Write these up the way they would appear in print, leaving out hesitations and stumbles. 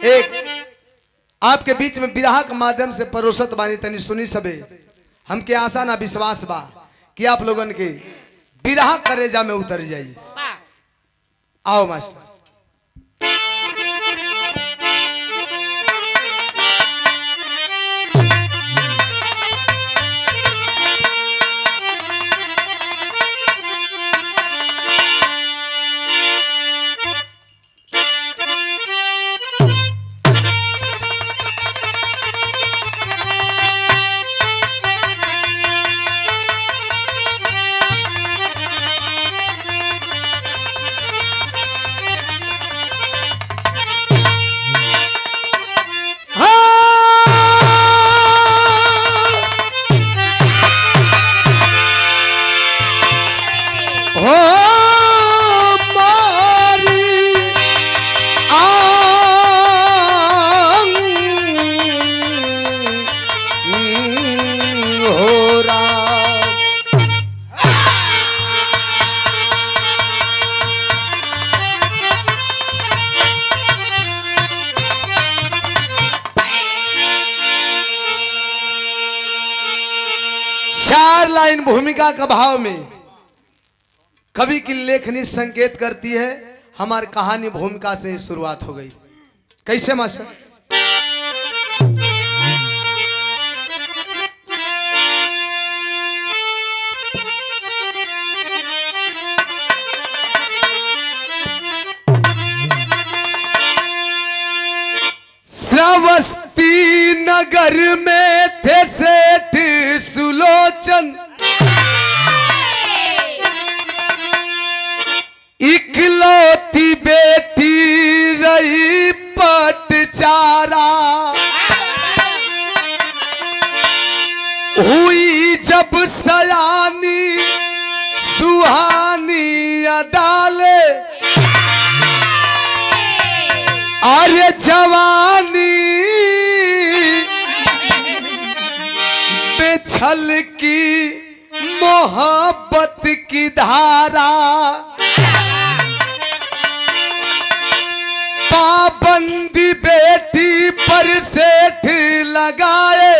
एक आपके बीच में विरह के माध्यम से परोसत बानी तनी सुनी सबे। हमके आशा ना विश्वास बा कि आप लोगन के विरह करेजा में उतर जाई। आओ मास्टर। चार लाइन भूमिका का भाव में कवि की लेखनी संकेत करती है हमारी कहानी भूमिका से ही शुरुआत हो गई। कैसे मास्टर? श्रावस्ती नगर में थे सेठ सुलोचन, इकलौती बेटी रही पटचारा। हुई जब सयानी सुहानी अदाले, अरे जवानी बेछल की मोहब्बत की धारा। पाबंदी बेटी पर सेठ लगाए,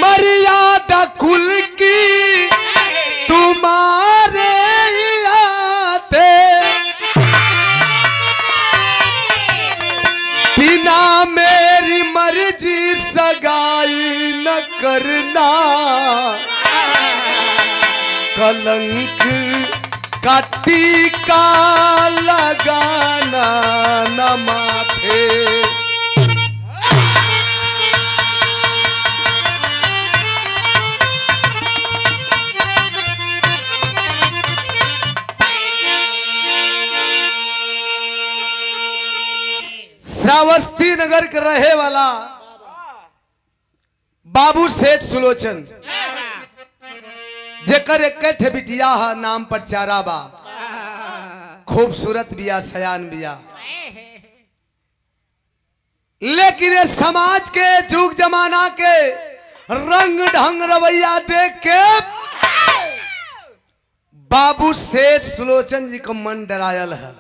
मर्यादा कुल की तुम्हारे आते। बिना मेरी मर्जी सगाई न करना, कलंक का टीका लगाना न माथे। श्रावस्ती नगर के रहे वाला बाबू सेठ सुलोचन, जेकर एक बिटिया है नाम पर चारा बा, खूबसूरत बिया, सयान बिया। लेकिन ये समाज के जुग जमाना के रंग ढंग रवैया देख के बाबू सेठ सुलोचन जी का मन डरायल है,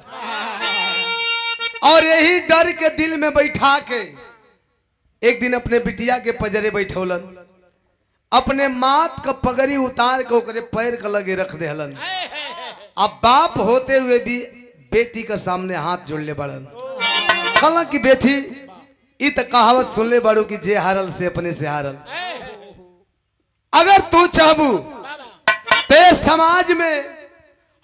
और यही डर के दिल में बैठा के एक दिन अपने बिटिया के पजरे बैठौलन, अपने मात का पगड़ी उतार के ओकरे पैर के लगे रख देहलन। अब बाप होते हुए भी बेटी के सामने हाथ जोड़ले बड़न। कहला कि बेटी इ त कहावत सुनले बड़ू कि जे हारल से अपने से हारल। अगर तू चाहबू ते समाज में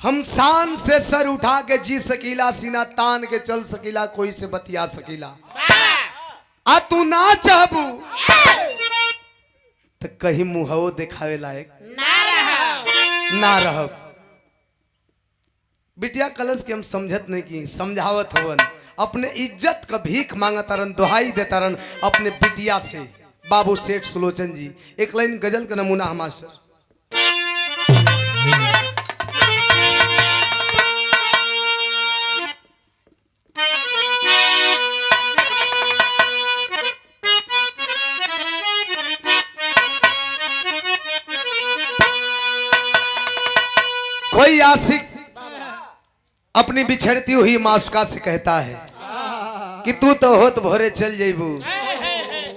हम शान से सर उठा के जी सकीला, सीना तान के चल सकीला, कोई से बतिया सकीला। आ तू ना चाहबू तो कहीं मुहवो दिखावे लायक ना रह। बिटिया कलश के हम समझत नहीं की, समझावत होवन। अपने इज्जत का भीख मांगतारन, दुहाई देतारन अपने बिटिया से बाबू सेठ सुलोचन जी। एक लाइन गजल का नमूना है मास्टर। कोई आशिक अपनी बिछड़ती हुई मासूका से कहता है कि तू तो होत भोरे चल जेबू,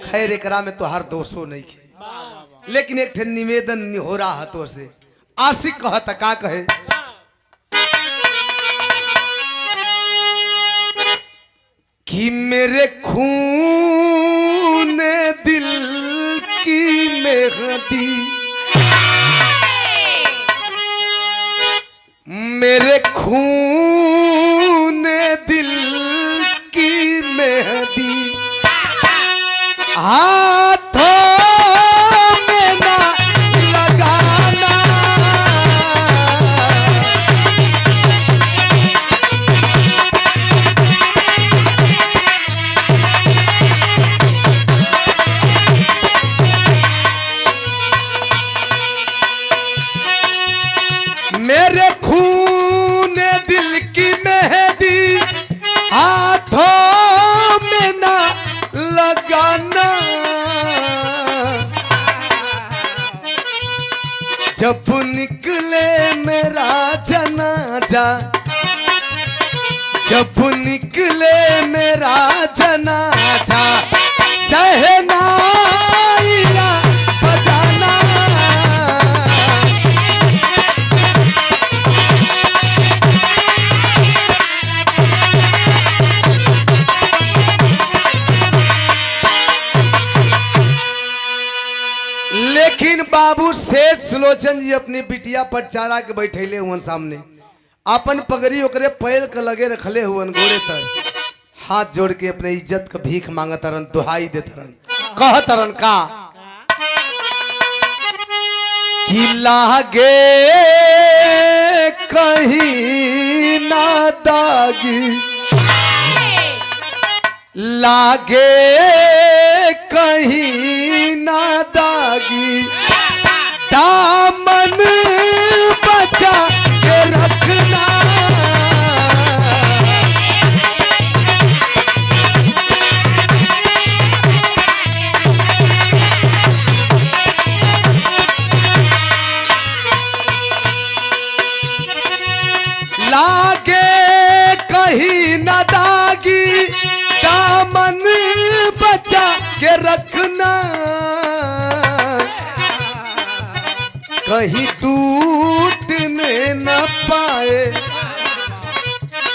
खैर एकरा में तो हर दोषो नहीं खे, लेकिन एक निवेदन हो रहा है तो से। आशिक कहता का कहे कि मेरे खून दिल की मेहंदी, मेरे खून दिल की मेहंदी हाथों में ना लगाना, मेरे खून दिल की मेहंदी हाथों में ना लगाना, जब निकले मेरा जनाजा, जब निकले मेरा जनाजा, सहनाइयां बजाना, लेकिन बाबू सेठ सुलोचन जी अपनी बिटिया पर चारा के बैठेले हुए सामने, अपन पगड़ी ओकरे पैर के लगे रखले हुए घोड़े तर, हाथ जोड़ के अपने इज्जत का भीख मांगत रन, दुहाई देत रन, कहत रन का कि लागे कहीं ना दागी, लागे कहीं ना दागी, दामन बचा के रखना, लागे कहीं ना दागी, दामन बचा के रखना, कहीं टूटने न पाए,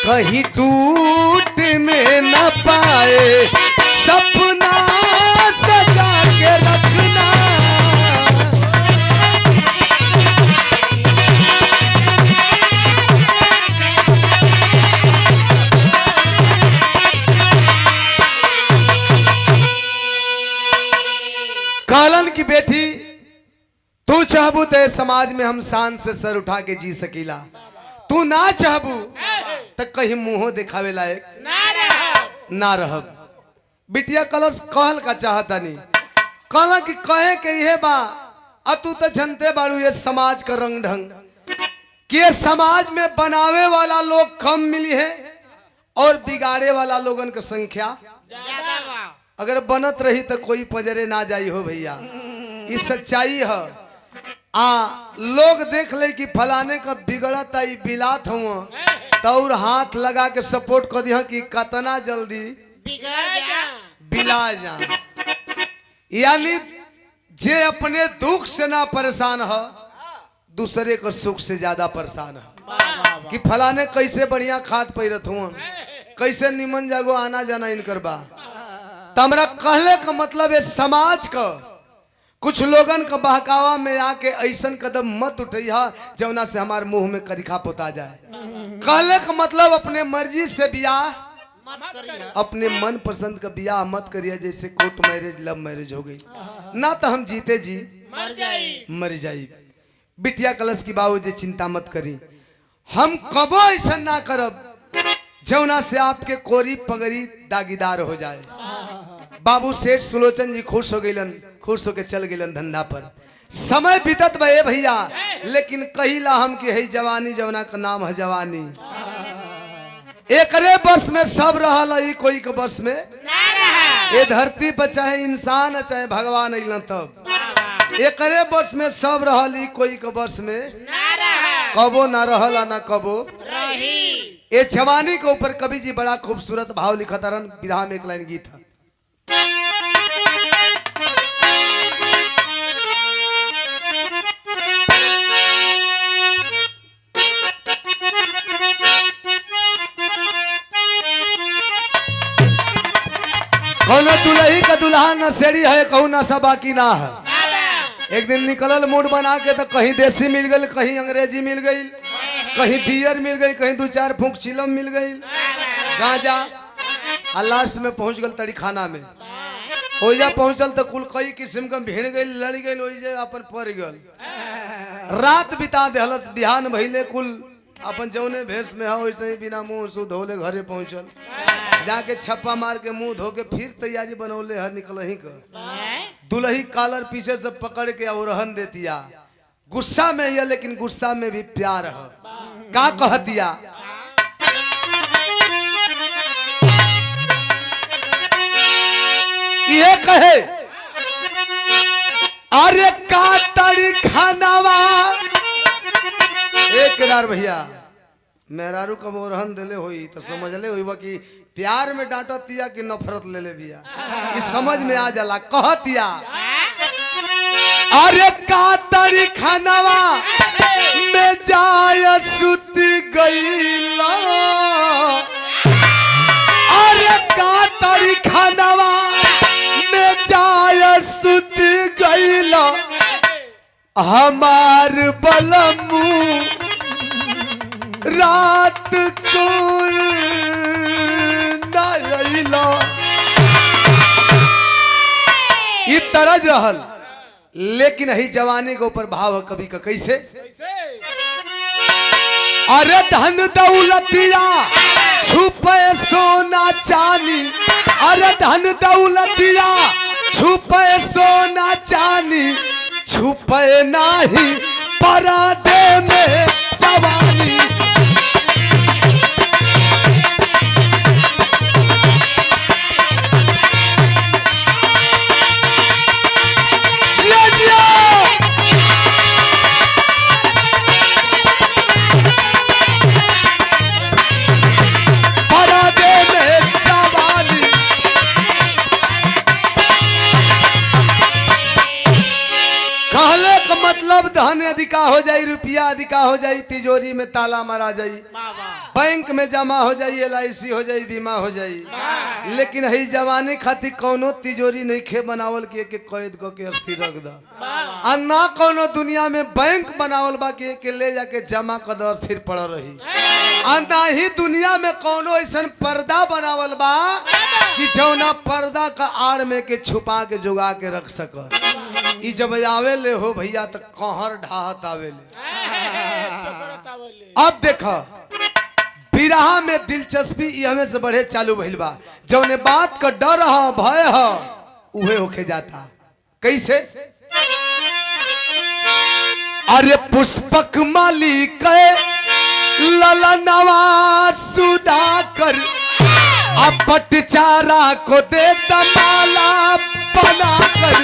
कहीं टूटने न पाए, सपना सजा के रखना, कालन की बेटी तू चाहबू ते समाज में हम शान से सर उठा के जी सकीला, तू ना चाहबू तो कहीं मुंह दिखावे लायक ना रहब। बिटिया कलश कहल का चाहता नहीं, कहला कि कहे के ये बा, अब तू तो जनते बाड़ू ये समाज का रंग ढंग, कि ये समाज में बनावे वाला लोग कम मिली है और बिगाड़े वाला लोगन की संख्या अगर बनत रही तो कोई पजरे ना जाई हो भैया, ये सच्चाई है। लोग देख ले कि फलाने का बिगड़ता ही बिलात हुआ तो और हाथ लगा के सपोर्ट कर दिया कि कतना जल्दी बिला जा, यानी जे अपने दुख से ना परेशान है दूसरे को सुख से ज्यादा परेशान है, कि फलाने कैसे बढ़िया खाद पैरत हुआ, कैसे निमन जागो आना जाना इनकर बा। तमरा कहले का मतलब है समाज का कुछ लोगन का बहकावा में आके ऐसन कदम मत उठैया जौना से हमारे मुंह में करिखा पोता जाए। कहले का मतलब अपने मर्जी से बियाह मत करिए, अपने मन पसंद का बियाह मत करिए, जैसे कोर्ट मैरिज लव मैरिज हो गई ना तो हम जीते जी मर जाई। बिटिया कलश की बाबूजी चिंता मत करी, हम कबो ऐसा ना करब जौना से आपके कोरी पगड़ी दागीदार हो जाए। बाबू सेठ सुलोचन जी खुश हो गईलन, खुश होके चल गईलन धंधा पर। समय बीतत बे भैया, लेकिन कहिला हम की है जवानी, जवना का नाम है जवानी। एकरे बस में सब रहल, कोई के बस में ये धरती पर चाहे इंसान चाहे भगवान अइलन तब एकरे बस में सब रहल, कोई के बस में कबो ना रहल ना कबो रही। ये जवानी के ऊपर कवि जी बड़ा खूबसूरत भाव लिखा था। विरह में एक लाइन गीत था। कौन दुल्ही का दुल्हा नशेड़ी है, कहूँ नशा बाकी ना है। एक दिन निकलल मूड बना के तो कहीं देसी मिल गई, कहीं अंग्रेजी मिल गई, कहीं बियर मिल गई, कहीं 2-4 फूंक चिलम मिल गई, गांजा। और लास्ट में पहुंच गल तड़ी खाना में। ओइजा पहुंचल तो कुल कई किस्म का भिड़ गई, लड़ गई, ओइजे अपन पड़ गल। रात बिता देहलस, बिहान भइले कुल अपन जौने भेष में है वैसे ही बिना मुंह से धोले घरे पहुंचल। जाके छप्पा मार के मुंह धो के फिर तैयारी बनौले है निकलही का। दुल्ही कालर पीछे से पकड़ के औरहन देतिया। गुस्सा में है लेकिन गुस्सा में भी प्यार है। का कह दिया, ये कहे अरे का तड़ी खानावा। एक किनार भैया मेहरारू कब ओरहन दिले हुई तो समझ ले हुई कि प्यार में डांटतिया कि नफरत ले ले बिया। ये समझ में आ जाला। कहतिया अरे का तड़ी खानावा में जाय सुत गईला। अरे का तड़ी खानावा में जाय सुत गईला। हमार बलमू रात को ये तरज रहल। लेकिन ही जवानी के ऊपर भाव कभी का कैसे। अरे धन दौलतिया छुपे सोना चांदी। अरे धन दौलतिया छुपे सोना चांदी। छुपे नाही पर्दे में जवानी। मतलब धन अधिका हो जाई, रुपया अधिका हो जाई, तिजोरी में ताला मारा जाई, बैंक में जमा हो जाई, LIC हो जाई, बीमा हो जाई। लेकिन हई जवानी खातिर कौनो तिजोरी नहीं खे बनावल के कैद के अस्थिर रख दा। ना कौनो दुनिया में बैंक बनावल बा के ले जाके जमा कर दो अस्थिर पड़ रही। ना ही दुनिया में कौनो ऐसा पर्दा बनावल बा कि जौना पर्दा का आड़ में के छुपा के जुगा के रख सक। ई जब आवे ले हो भैया तो कहर ढाहत आवे ले। अब देखा बिरहा में दिलचस्पी हमें से बढ़े चालू भइल बा। जौने बात का डर है भय है उहे होके जाता। कैसे। अरे पुष्पक मालिक ललनवा सुधाकर अपट चारा को दे माला बनाकर।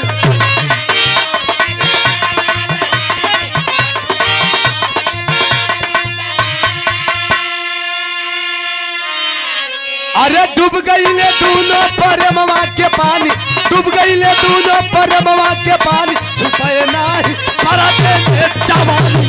अरे डूब गई ले दोनों पर मवा के पानी। डूब गई ले दोनों पर मवा के पानी। छुपाए नहीं परदे में जवानी।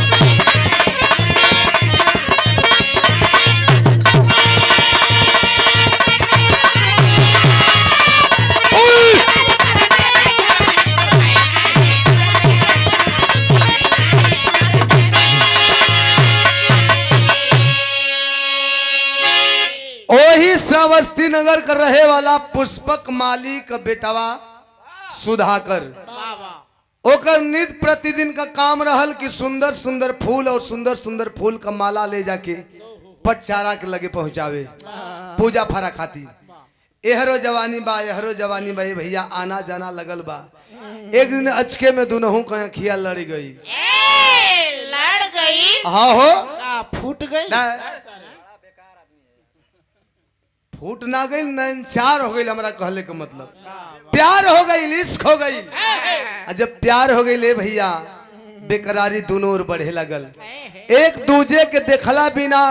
श्रावस्ती नगर का रहे वाला पुष्पक माली का बेटवा सुधाकर। ओकर नित्य प्रतिदिन का काम रहल कि सुंदर सुंदर फूल और सुंदर सुंदर फूल का माला ले जाके पटचारा के लगे पहुंचावे पूजा फरा खातिर। एहरो जवानी बा एहरो जवानी बा भैया आना जाना लगल बा। एक दिन अचके में दोनों का खिया लड़ गई। लड़ गई। हाँ हो फूट गई। फूट ना गई नैनचार हो गई। हमारा कहले का मतलब प्यार हो गई, इश्क हो गई। जब प्यार हो गई ले भैया बेकरारी दोनों ओर बढ़े लगल। एक दूजे के देखला बिना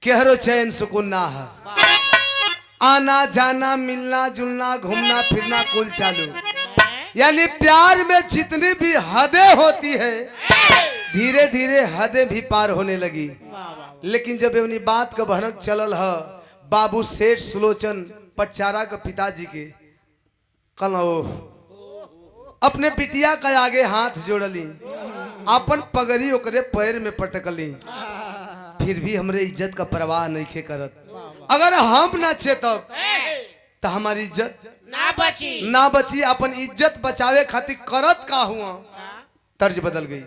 केहरो चैन सुकून ना है। आना जाना मिलना जुलना घूमना फिरना कुल चालू। यानी प्यार में जितनी भी हदें होती है धीरे धीरे हदें भी पार होने लगी। लेकिन जब उन्हीं बात का भनक चलल है बाबू सेठ सुलोचन पटचारा के पिताजी के कल अपने बिटिया का आगे हाथ जोड़ली अपन पगड़ी ओकरे पैर में पटकली फिर भी हमरे इज्जत का परवाह नहीं खे करत। अगर हम ना चेतब तो हमारी इज्जत ना बची। अपन इज्जत बचावे खातिर करत का हुआ तर्ज बदल गई।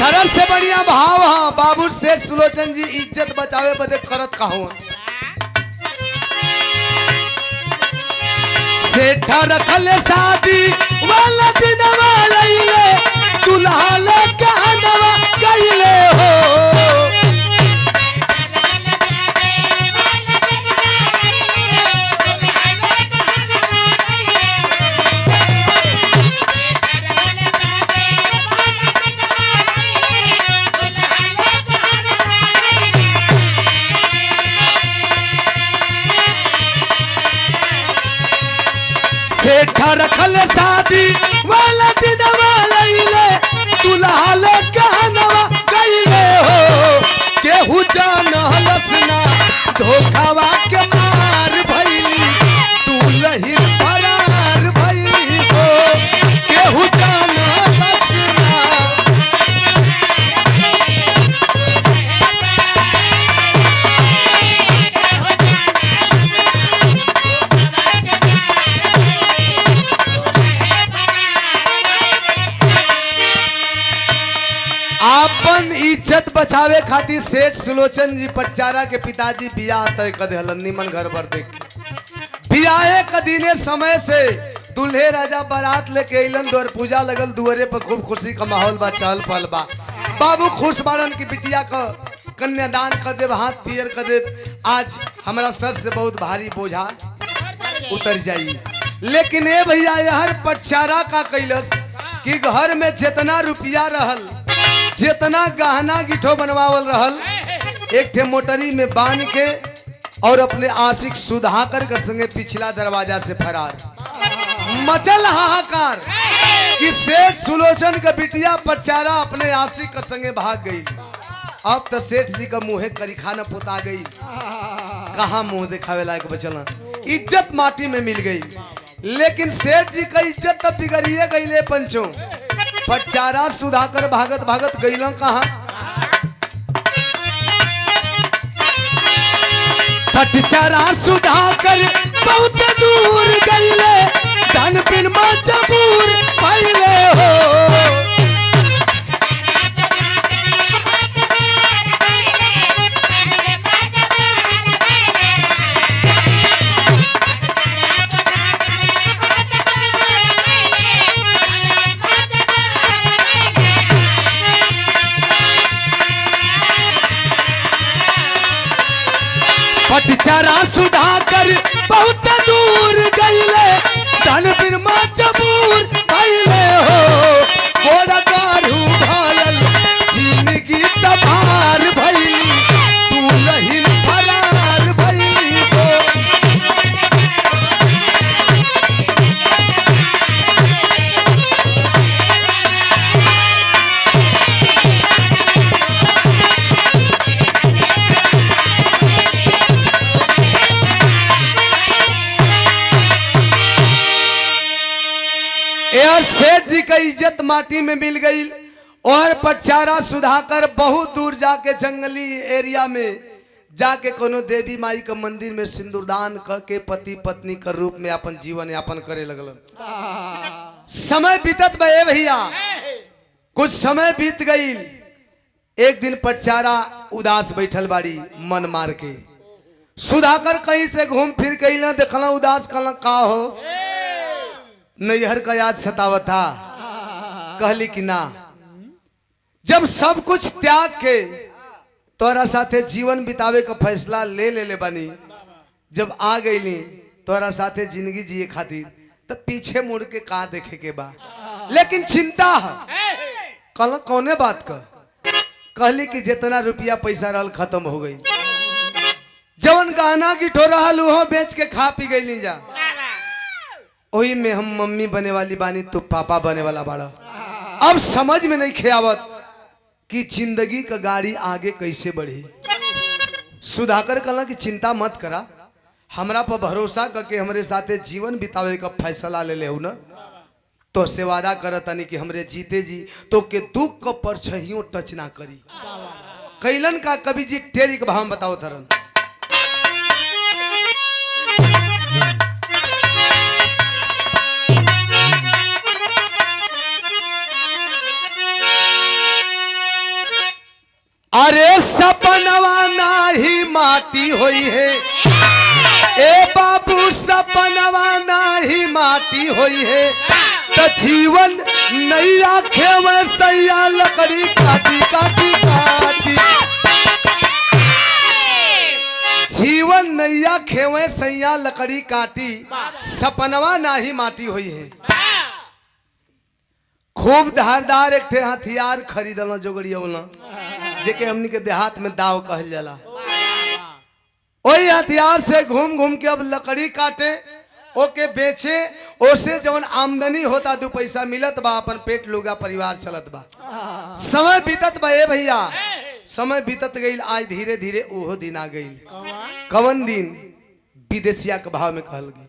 तरस से बढ़िया भाव हाँ बाबू सेठ सुलोचन जी इज्जत बचावे बदे करत का हुआ। सेठा रखल शादी वाला दिन वाले दुल्हा ले कहनवा गईले हो। सेठा रखल शादी वाला दिन वाले दुल्हा ले कहनवा गईले हो। केहू जानलस ना धोखावा के मार भइली दुल्हिन फरार भइली हो। केहू जानलस ना अपन इज्जत बचावे खातिर सेठ सुलोचन जी पटचारा के पिताजी बियाह तय कर दिहलन निमन घर पर देख के। बियाहे का दिने समय से दूल्हे राजा बारात लेके अइलन द्वार पूजा लगल दुआरे पर खूब खुशी का माहौल बा चहल पहल बा। बाबू खुश बाड़न की बिटिया का कन्यादान कर देव हाथ पियर कर देव आज हमारा सर से बहुत भारी बोझा उतर जाई। लेकिन ए भैया हर पटचारा का कैलस कि घर में जितना रुपया रहल जितना गहना गिठो बनवावल रहल एक ठे मोटरी में बांध के और अपने आशिक सुधाकर के संगे पिछला दरवाजा से फरार। मचल हाहाकार कि सेठ सुलोचन का बिटिया पटचारा अपने आशिक के संगे भाग गई। अब तो सेठ जी का मुँह करीखा न पोता गई। कहाँ मुंह दिखावे लायक बचल इज्जत माटी में मिल गई। लेकिन सेठ जी का इज्जत तब बिगड़िए गई पंचों। पटचारा सुधाकर भागत भागत गईलों कहा पटचारा सुधाकर बहुत दूर गईले धन बिन मजबूर भइले हो। पटचारा सुधाकर बहुत दूर गईले धन बिन मजबूर भइले हो। गोड़ा गारू भयल जिंदगी तबार भइली दुल्हिन फरार भइली हो। सेठ जी का इज्जत माटी में मिल गई और पटचारा सुधाकर बहुत दूर जाके जंगली एरिया में जाके कोनो देवी माई का मंदिर में सिंदूरदान करके पति पत्नी के रूप में अपन जीवन यापन करे लगल। समय बीतत बे भैया कुछ समय बीत गई। एक दिन पटचारा उदास बैठल बाड़ी मन मार के। सुधाकर कहीं से घूम फिर के ना देखला उदास कहला का हो नैहर का याद सतावत था। कहली कि ना जब सब कुछ त्याग के तोरा साथे जीवन बितावे का फैसला ले बानी, जब आ गई तोरा साथे जिंदगी जिए खातिर, तब पीछे मुड़ के कहा देखे के बा। लेकिन चिंता कल कौने बात का कहली कि जितना रुपया पैसा रहल खत्म हो गई, जवन गहना गिठो रहल उहो बेच के खा पी गई जा। वही में हम मम्मी बने वाली बानी, तू पापा बने वाला बाड़ा। अब समझ में नहीं खेवत कि जिंदगी का गाड़ी आगे कैसे बढ़ी। सुधाकर कहला कि चिंता मत करा, हमरा पर भरोसा करके हमरे साथे जीवन बितावे का फैसला ले लेहु न, तो से वादा करतानी कि हमरे जीते जी तो के दुख को परछाइयों टच ना करी। कैलन का कवि जी टेरी के भाव बताओ थरन। अरे सपनवा नाही माटी होई है, ए बाबू सपनवा नाही माटी होई है, तो जीवन नैया खेवे सैया लकड़ी काटी काटी काटी। जीवन नैया खेवे सैया लकड़ी काटी, सपनवा नाही माटी हुई है। खूब धारदार एक ठे हथियार खरीदल जोगड़िया बोला, जेके हमनी के देहात में दाव कहल जाला। वही हथियार से घूम घूम के अब लकड़ी काटे, ओके बेचे, ओसे जवन आमदनी होता 2 पैसा मिलत बा, अपन पेट लुगा परिवार चलत बा। समय बीतत बा ए भैया, समय बीतत गईल। आज धीरे धीरे ओहो दिन आ गईल। कवन दिन? विदेशिया के भाव में कहल गई।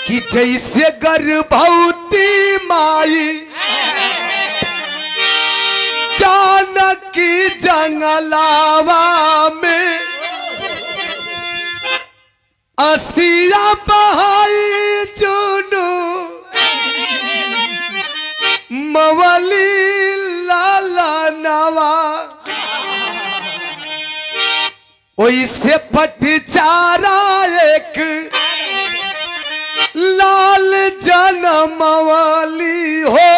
कि जैसे गर्भवती माई जानकी जंगलावा में असिया बहाई चुनु मवली लाला नवा, ओइसे पटचारा एक लाल जनमवाली हो,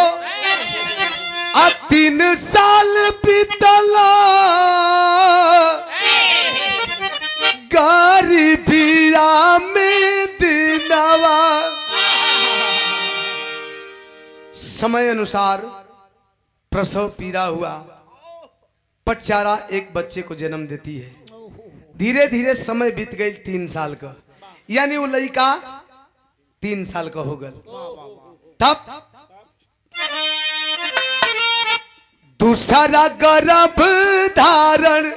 3 साल बीतला गरीबिया में दिनवा। समय अनुसार प्रसव पीड़ा हुआ, पटचारा एक बच्चे को जन्म देती है। धीरे धीरे समय बीत गई 3 साल का, यानी वो लड़का 3 साल का हो गल। तब दूसरा गर्भ धारण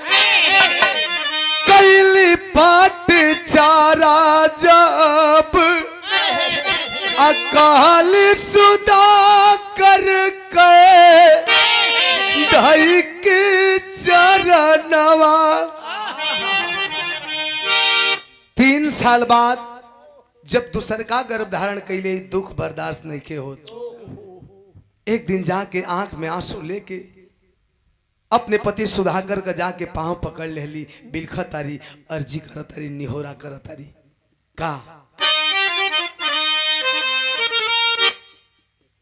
कैली पटचारा जब, अकाल सुदा कर के ढाई के चरणवा। 3 साल बाद जब दूसर का गर्भ धारण कैले, दुख बर्दाश्त नहीं के हो, एक दिन जाके आंख में आंसू लेके अपने पति सुधाकर का जाके पांव पकड़ लेली, बिलखा तारी, अर्जी कर तारी, निहोरा कर तारी। का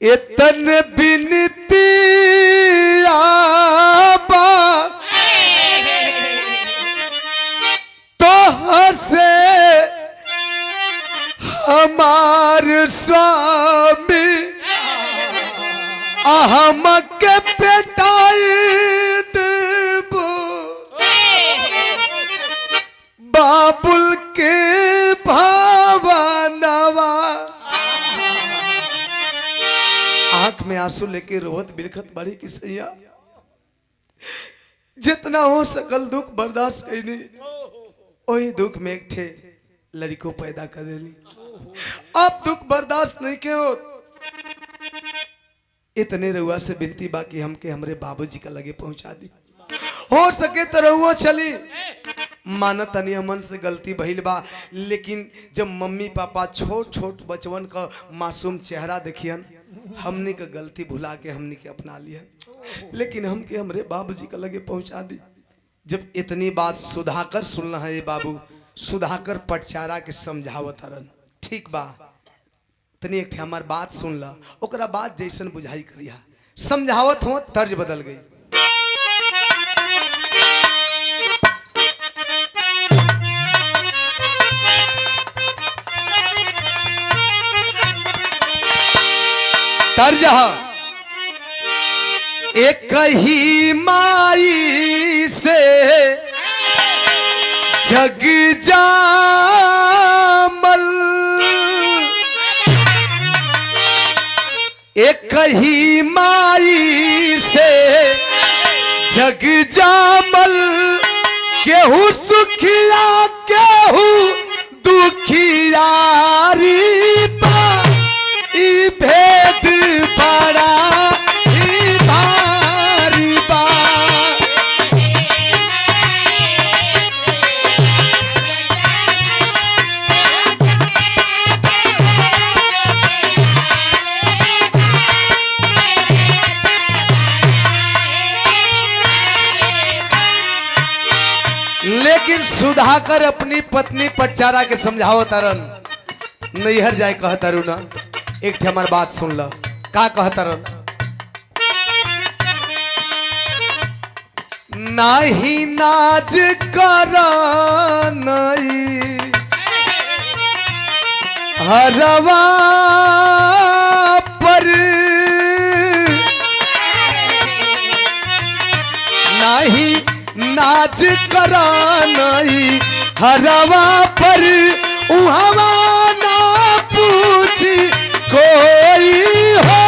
इतन बिनती आबा तो हसे हमार स्वामी, अहम के पेटाई देबो बाबुल के भावनवा। आंख में आंसू लेके रोहत बिलखत बड़ी की सैया, जितना हो सकल दुख बर्दाश्त कैली, वही दुख में एक ठे लड़को पैदा कर देली। अब दुख बर्दाश्त नहीं के हो, इतने रउआ से विनती बाकी हमके हमरे बाबूजी का लगे पहुंचा दी। हो सके तो रउआ चली, मानत तनी हमन से गलती भइल बा, लेकिन जब मम्मी पापा छोट छोट बचवन का मासूम चेहरा देखियन, हमने का गलती भुला के हमने के अपना लिया, लेकिन हमके हमरे बाबूजी का लगे पहुंचा दी। जब इतनी बात सुधाकर सुनना है ये बाबू, सुधाकर पटचारा के समझावत हरन। ठीक बा, तनी एक हमार बात सुन ला, ओकरा बात जैसन बुझाई करिया। समझावत हो तर्ज बदल गई। तर्ज एक ही माई से जग जामल, एक ही माई से जग जामल, केहू सुखिया केहू दुखियारी बा, ई भेद बड़ा ही भारी बा। लेकिन सुधाकर अपनी पत्नी पटचारा के समझाओ तरन, नैहर जाए कह तरु ना। एक ठे हमार बात सुन ला, का कह तरन, नाही नाज करनई हरवा पर, नाही नाच करानई हरवा पर, उहवा ना पूछी कोई हो,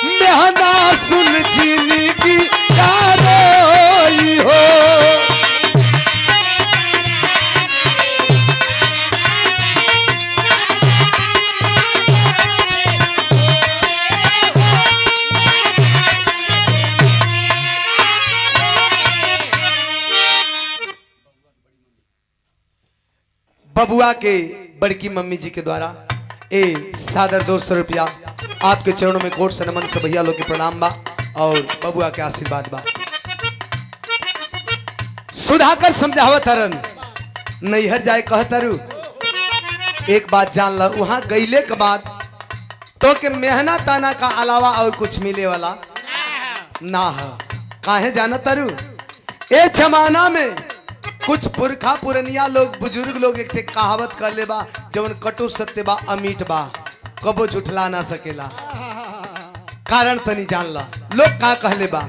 मेहना सुन जिंदगी रोई हो। बबुआ के बड़की मम्मी जी के द्वारा ए सादर 200 रुपया आपके चरणों में कोट से नमन से भैया लोग के प्रणाम बा और बबुआ के आशीर्वाद बा। सुधाकर समझावत हरन, नैहर जाए कहतरु। एक बात जान ला, वहां गईले के बाद तो के मेहनत ताना का अलावा और कुछ मिले वाला ना है। काहे जाना तरु, ए जमाना में कुछ पुरखा पुरनिया लोग बुजुर्ग लोग एक कहावत कर ले बा, जवन कटु सत्य बा अमीट बा, कबो झुठला ना सकेला। कारण तनी जान ला, लोग का कहले बा,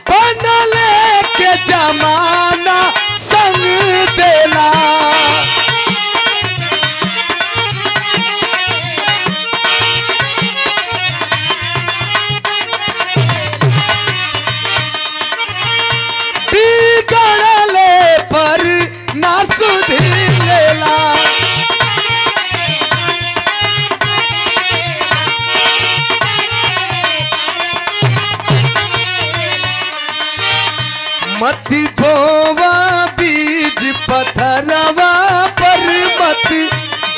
बनले के जमाना संग देला, ना सुधीर लेला। मती बोवा बीज पथरवा पर, मती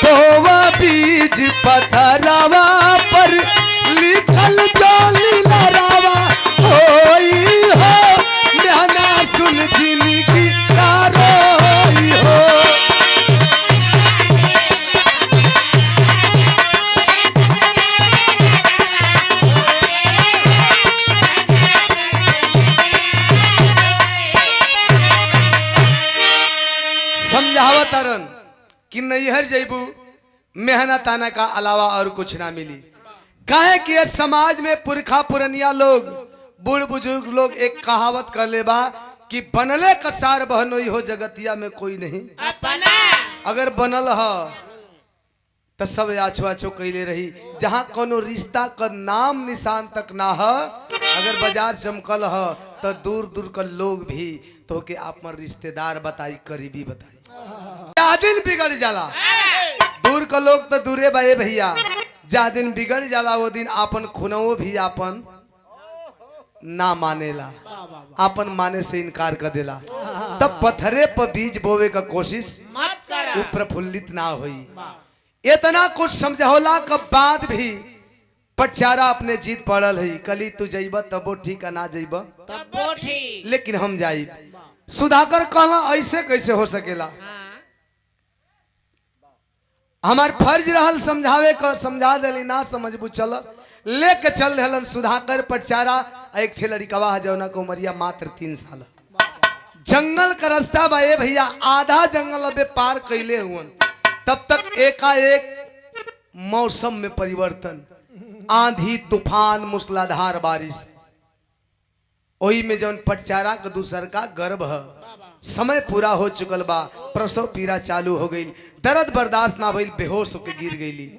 बोवा बीज पथरवा पर, लिखल जोली लरावा होई हो, मेहना सुन जिंदगी रोई हो। समझावत अरन कि नैहर जैबू मेहनत आना का अलावा और कुछ ना मिली। काहे कि समाज में पुरखा पुरनिया लोग बूढ़ बुजुर्ग लोग एक कहावत कर ले बा कि बनले कसार बहनोई हो, जगतिया में कोई नहीं अपना। अगर बनल ह तो सब आछो आछो कैले रही। जहाँ कोनो रिश्ता का नाम निशान तक ना है, अगर बाजार चमकल ह तो दूर दूर का लोग भी तो के आप मर रिश्तेदार बताई, करीबी बताई, जा दिन बिगड़ जाला। दूर का लोग तो दूरे बाए भैया, जा दिन बिगड़ जाला वो दिन आपन खुनवो भी आपन ना मानेला, आपन माने से इनकार कर देला। तब पत्थरे पर बीज बोवे का कोशिश मत वो प्रफुल्लित ना हुई। इतना कुछ समझौला के बाद भी पचारा अपने जीत पड़ल है। कली तू जइब तबो ठीक है, ना जइब तबो ठीक। लेकिन हम जाइब। सुधाकर कहला ऐसे कैसे हो सकेला, हमार फर्ज रहल समझावे का, समझा दिली ना समझबू चल लेके चल रहलन सुधाकर पचारा। एक ठे लड़कवा जौना को उमरिया मात्र 3 साल। जंगल का रास्ता बा ए भैया, आधा जंगल अबे पार कैले हुवन। तब तक एकाएक मौसम में परिवर्तन, आंधी तूफान मूसलाधार बारिश। वही में जौन पटचारा का दूसर का गर्भ है, समय पूरा हो चुकल बा, प्रसव पीड़ा चालू हो गई, दर्द बर्दाश्त ना भइल, बेहोश होके गिर गईली।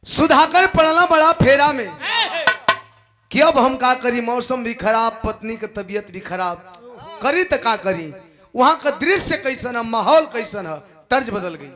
सुधाकर पड़ना बड़ा फेरा में कि अब हम का करी, मौसम भी खराब, पत्नी की तबीयत भी खराब, करी तो का करी। वहां का दृश्य कैसन है, माहौल कैसन है, तर्ज बदल गई।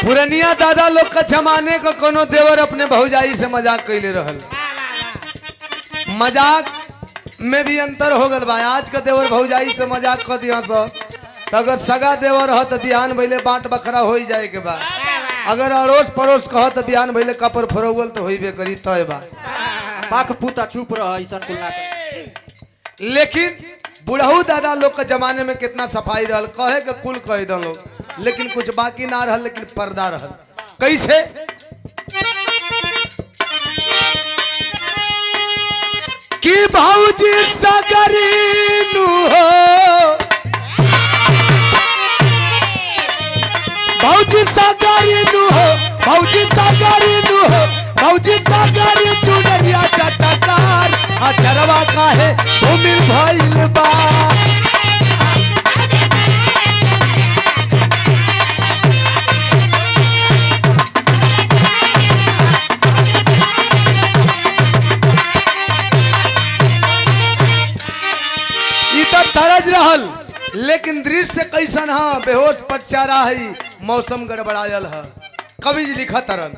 पुरनिया दादा लोग का जमाने का कोनो देवर अपने भौजाई से मजाक कैले रहल। मजाक में भी अंतर हो गल बा। आज का देवर भौजाई से मजाक कर दिया सब, तो अगर सगा देवर हो तो बिहान भैले बांट बखरा हो ही जाए के बा। अगर अड़ोस पड़ोस कह तो बिहान भैले कपर फरोगल तो होइबे करी तय बा। पाख पूता चुप रह, ऐसा कुल ना कर। लेकिन बुढ़ऊ दादा लोग के जमाने में कितना सफाई रहल, कहे के कुल कह दो लोग, लेकिन कुछ बाकी ना रहल, लेकिन पर्दा रहल। कैसे कि भौजी सगरी नु हो, भौजी सगरी नु हो, भौजी सगरी नु हो, भौजी सगरी चुनरिया चटकार अचरवा काहे भूमि भइल बा। तरज रहल, लेकिन दृश्य कैसन है, बेहोश पटचारा है, मौसम गड़बड़ायल है। कवि जी लिखा तरन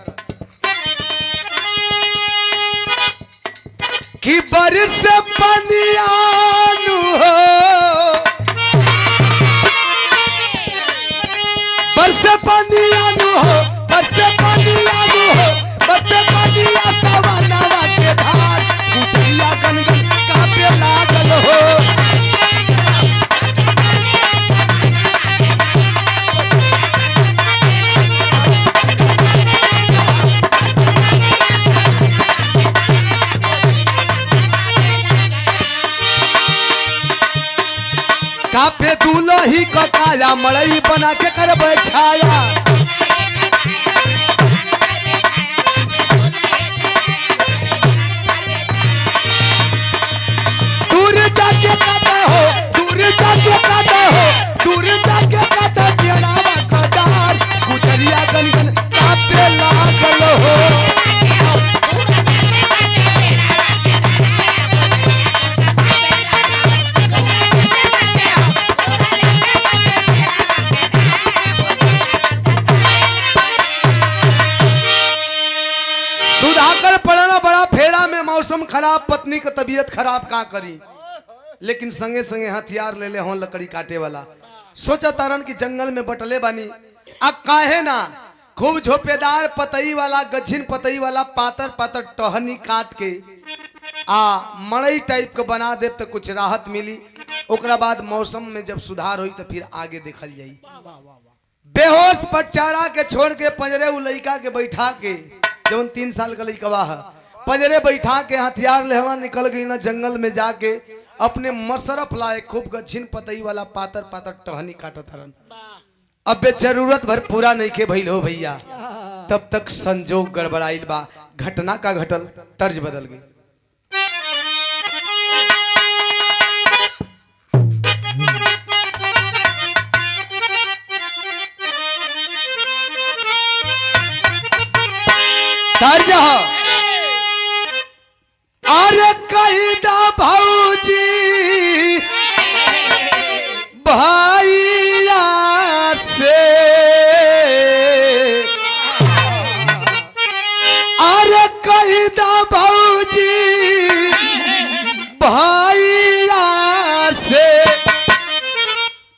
कि बारिश से पनियानु हो, बरसे पनियानु हो, बरसे पनियानु हो, बरसे पनिया सवनावा के धार गुजरिया गनगन कांपे लागल हो। कापे दूल्ही का काया मड़ई बना के करबे छाया। दूर जाके काटे हो, दूर जाके काटे हो, दूर जाके काटे पेड़ावा का डार गुजरिया गनगन कापे लागल हो। सुधाकर पड़ना बड़ा फेरा में, मौसम खराब, पत्नी की तबीयत खराब, का करी। लेकिन संगे संगे हथियार ले ले हों लकड़ी काटे वाला। सोचा तारन की जंगल में बटले बानी, अब काहे ना खूब झोपेदार पतई वाला, गज्जिन पतई वाला पातर पातर टहनी काट के मड़ई टाइप का बना दे तो कुछ राहत मिली। ओकरा बाद मौसम में जब सुधार हुई तो फिर आगे देखल जाई। बेहोश पटचारा के छोड़ के पंजरे उ लइका के बैठा के, जवन 3 साल का लइकवा है, पंजरे बैठा के हथियार लेहवा निकल गई ना जंगल में जाके अपने मशरफ लाए खूब गच्छिन पतई वाला पातर पातर टहनी काटत हरन। अब बे जरूरत भर पूरा नहीं के भइल हो भैया, तब तक संजोग गड़बड़ाइल बा। घटना का घटल, तर्ज बदल गई। तर्ज अरे कही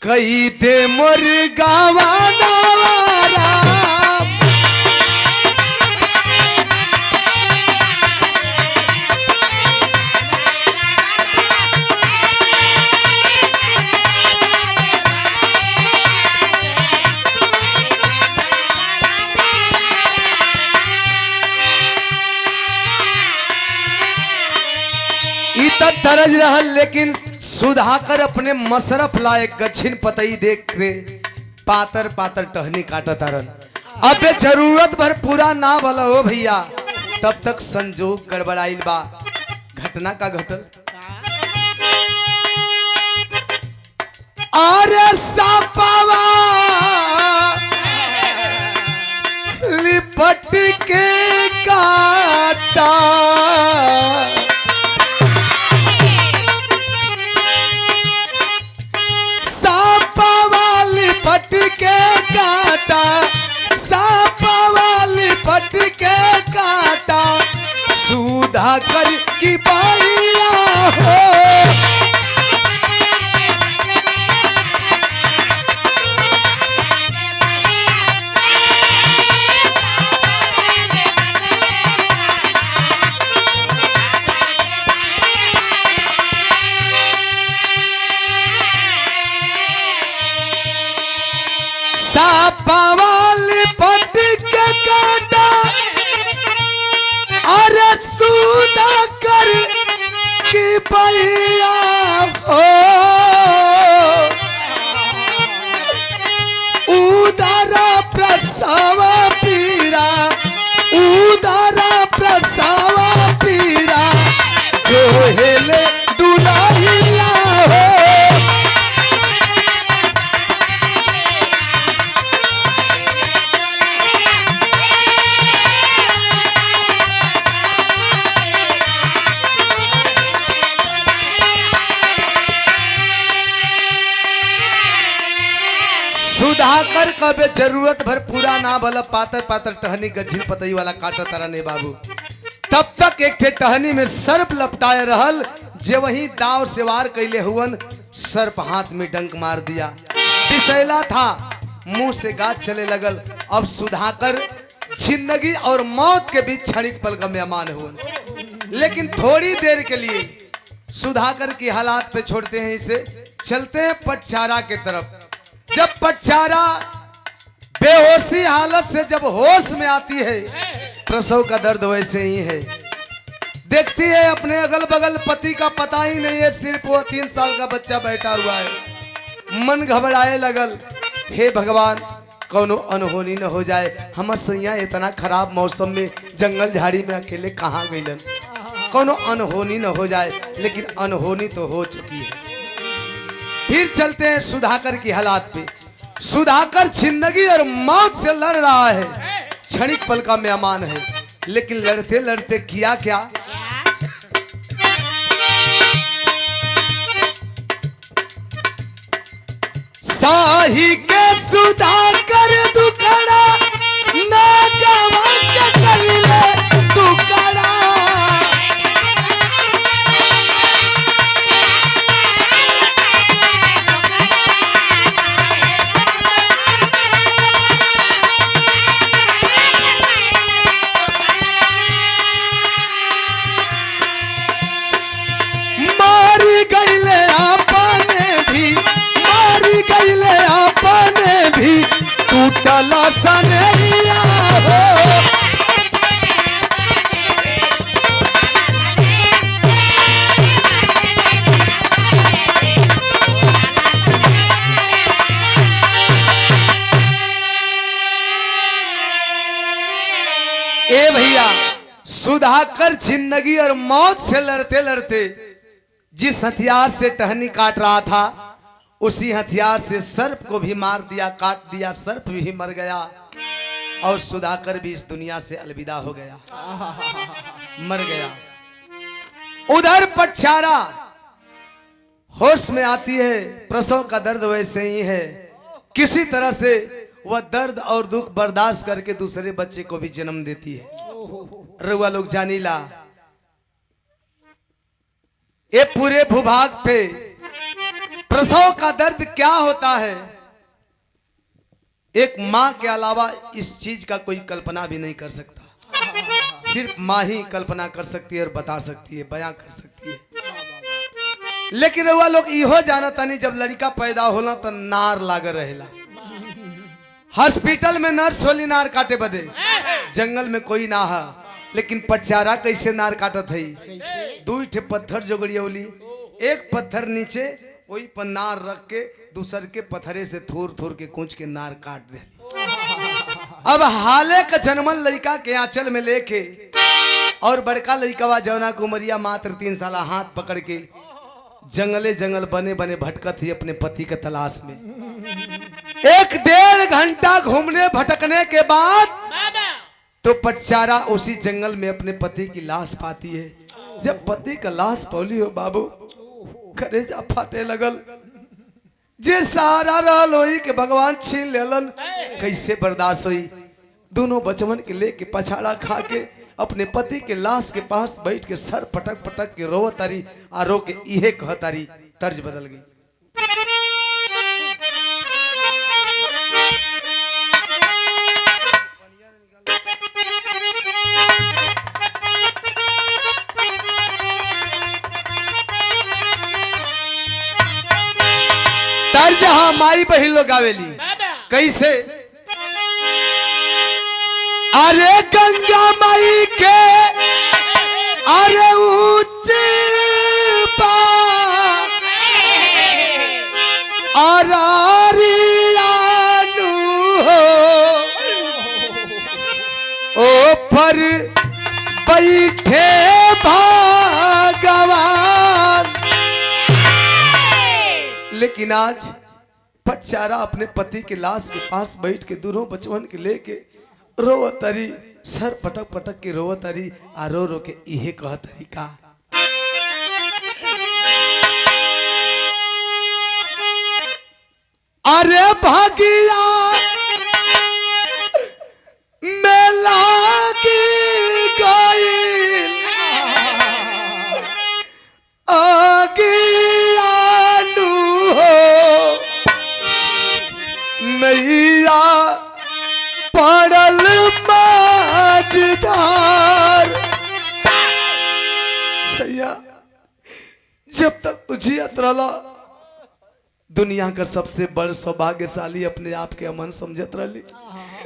कई दे मोर गावा नवारा तरज रहल, लेकिन सुधाकर अपने मशरफ लायक गच्छिन पतई देख के पातर पातर टहनी काटत तारन। अबे जरूरत भर पूरा ना भला हो भैया, तब तक संजोग गड़बड़ाइल बा। घटना का घटल अरे सापावा लिपट के काटा सुधाकर की बाइया हो सापावाली पट के काटा अरे सुधाकर की भैया हो उदारा प्रसव पीरा उदारा प्रसव पीरा जो हेले दुलाहिया हो सुधाकर कबे जरूरत भर पूरा ना भला पातर पातर टहनी गज्जिन पतई वाला काटा तारा ने बाबू। तब तक एक ठे टहनी में सर्प लपटाए रहल, जे वही दाव से वार कैले हुवन। सर्प हाथ में डंक मार दिया, दिसैला था, मुंह से गाज चले लगल। अब सुधाकर जिंदगी और मौत के बीच क्षणिक पल का मेहमान हुवन। लेकिन थोड़ी देर के लिए सुधाकर की हालात पे छोड़ते हैं इसे, चलते हैं पटचारा के तरफ। जब पटचारा बेहोशी हालत से जब होश में आती है, प्रसव का दर्द वैसे ही है। देखती है अपने अगल बगल पति का पता ही नहीं है, सिर्फ वो 3 साल का बच्चा बैठा हुआ है। मन घबराए लगल, हे भगवान कौनो अनहोनी न हो जाए। हमर सैया इतना खराब मौसम में जंगल झाड़ी में अकेले कहाँ गईलन, कौनो अनहोनी न हो जाए। लेकिन अनहोनी तो हो चुकी है। फिर चलते हैं सुधाकर की हालात पे। सुधाकर जिंदगी और मौत से लड़ रहा है, क्षणिक पल का मेहमान है। लेकिन लड़ते लड़ते किया क्या, साही के सुधाकर दुकड़ा ना गवा के कइले दुकड़ा। टूटला सनैया हो ए भैया, सुधाकर जिंदगी और मौत से लड़ते लड़ते जिस हथियार से टहनी काट रहा था, उसी हथियार से सर्प को भी मार दिया, काट दिया। सर्प भी मर गया और सुधाकर भी इस दुनिया से अलविदा हो गया, मर गया। उधर पटचारा होश में आती है, प्रसव का दर्द वैसे ही है। किसी तरह से वह दर्द और दुख बर्दाश्त करके दूसरे बच्चे को भी जन्म देती है। रुआ लोग जानीला, ये पूरे भूभाग पे प्रसव का दर्द क्या होता है, एक मां के अलावा इस चीज का कोई कल्पना भी नहीं कर सकता। सिर्फ मां ही कल्पना कर सकती है और बता सकती है, बयां कर सकती है। लेकिन वह लोग इहो जानता नहीं, जब लड़का पैदा होला तो नार लाग रहेला। हॉस्पिटल में नर्स होली नार काटे बदे, जंगल में कोई ना हा, लेकिन पचारा कैसे नार काटत है। दू ठे पत्थर जोगड़ियौली, एक पत्थर नीचे वही पर नार रख के दूसर के पत्थरे से थोर थोर के कूच के नार काट दे। अब हाले का जन्मल लड़का के आंचल में लेके और बड़का लड़का जौना कुमरिया मात्र 3 साल हाथ पकड़ के जंगले जंगल बने बने भटकत ही अपने पति के तलाश में। 1-1.5 घंटा घूमने भटकने के बाद तो पचारा उसी जंगल में अपने पति की लाश पाती है। जब पति का लाश पौली हो बाबू, करेजा फाटे लगल। जे सहारा रहल होई के भगवान छीन लेलन, कैसे बर्दाश्त हुई। दोनों बचवन के लेके पछाड़ा खा के अपने पति के लाश के पास बैठ के सर पटक पटक के रोवत तारी, आ रो के इहे कहतारी। तर्ज बदल गई। तर्ज हाँ माई बहिन लोग गावेली कैसे। अरे गंगा माई के अरे ऊंच आरियानु हो ओ पर बैठे भगवान। लेकिन आज पचारा अपने पति के लाश के पास बैठ के दोनों बचवन के लेके रोवतरी, सर पटक पटक के रोवतरी, आ रो रो के इहे कहतरी का। अरे भागिया में लागी गई आगियानु हो नैया पड़ल माझधार। सैया जब तक तुझे अतरला दुनिया का सबसे बड़ सौभाग्यशाली अपने आप के अमन समझत रही,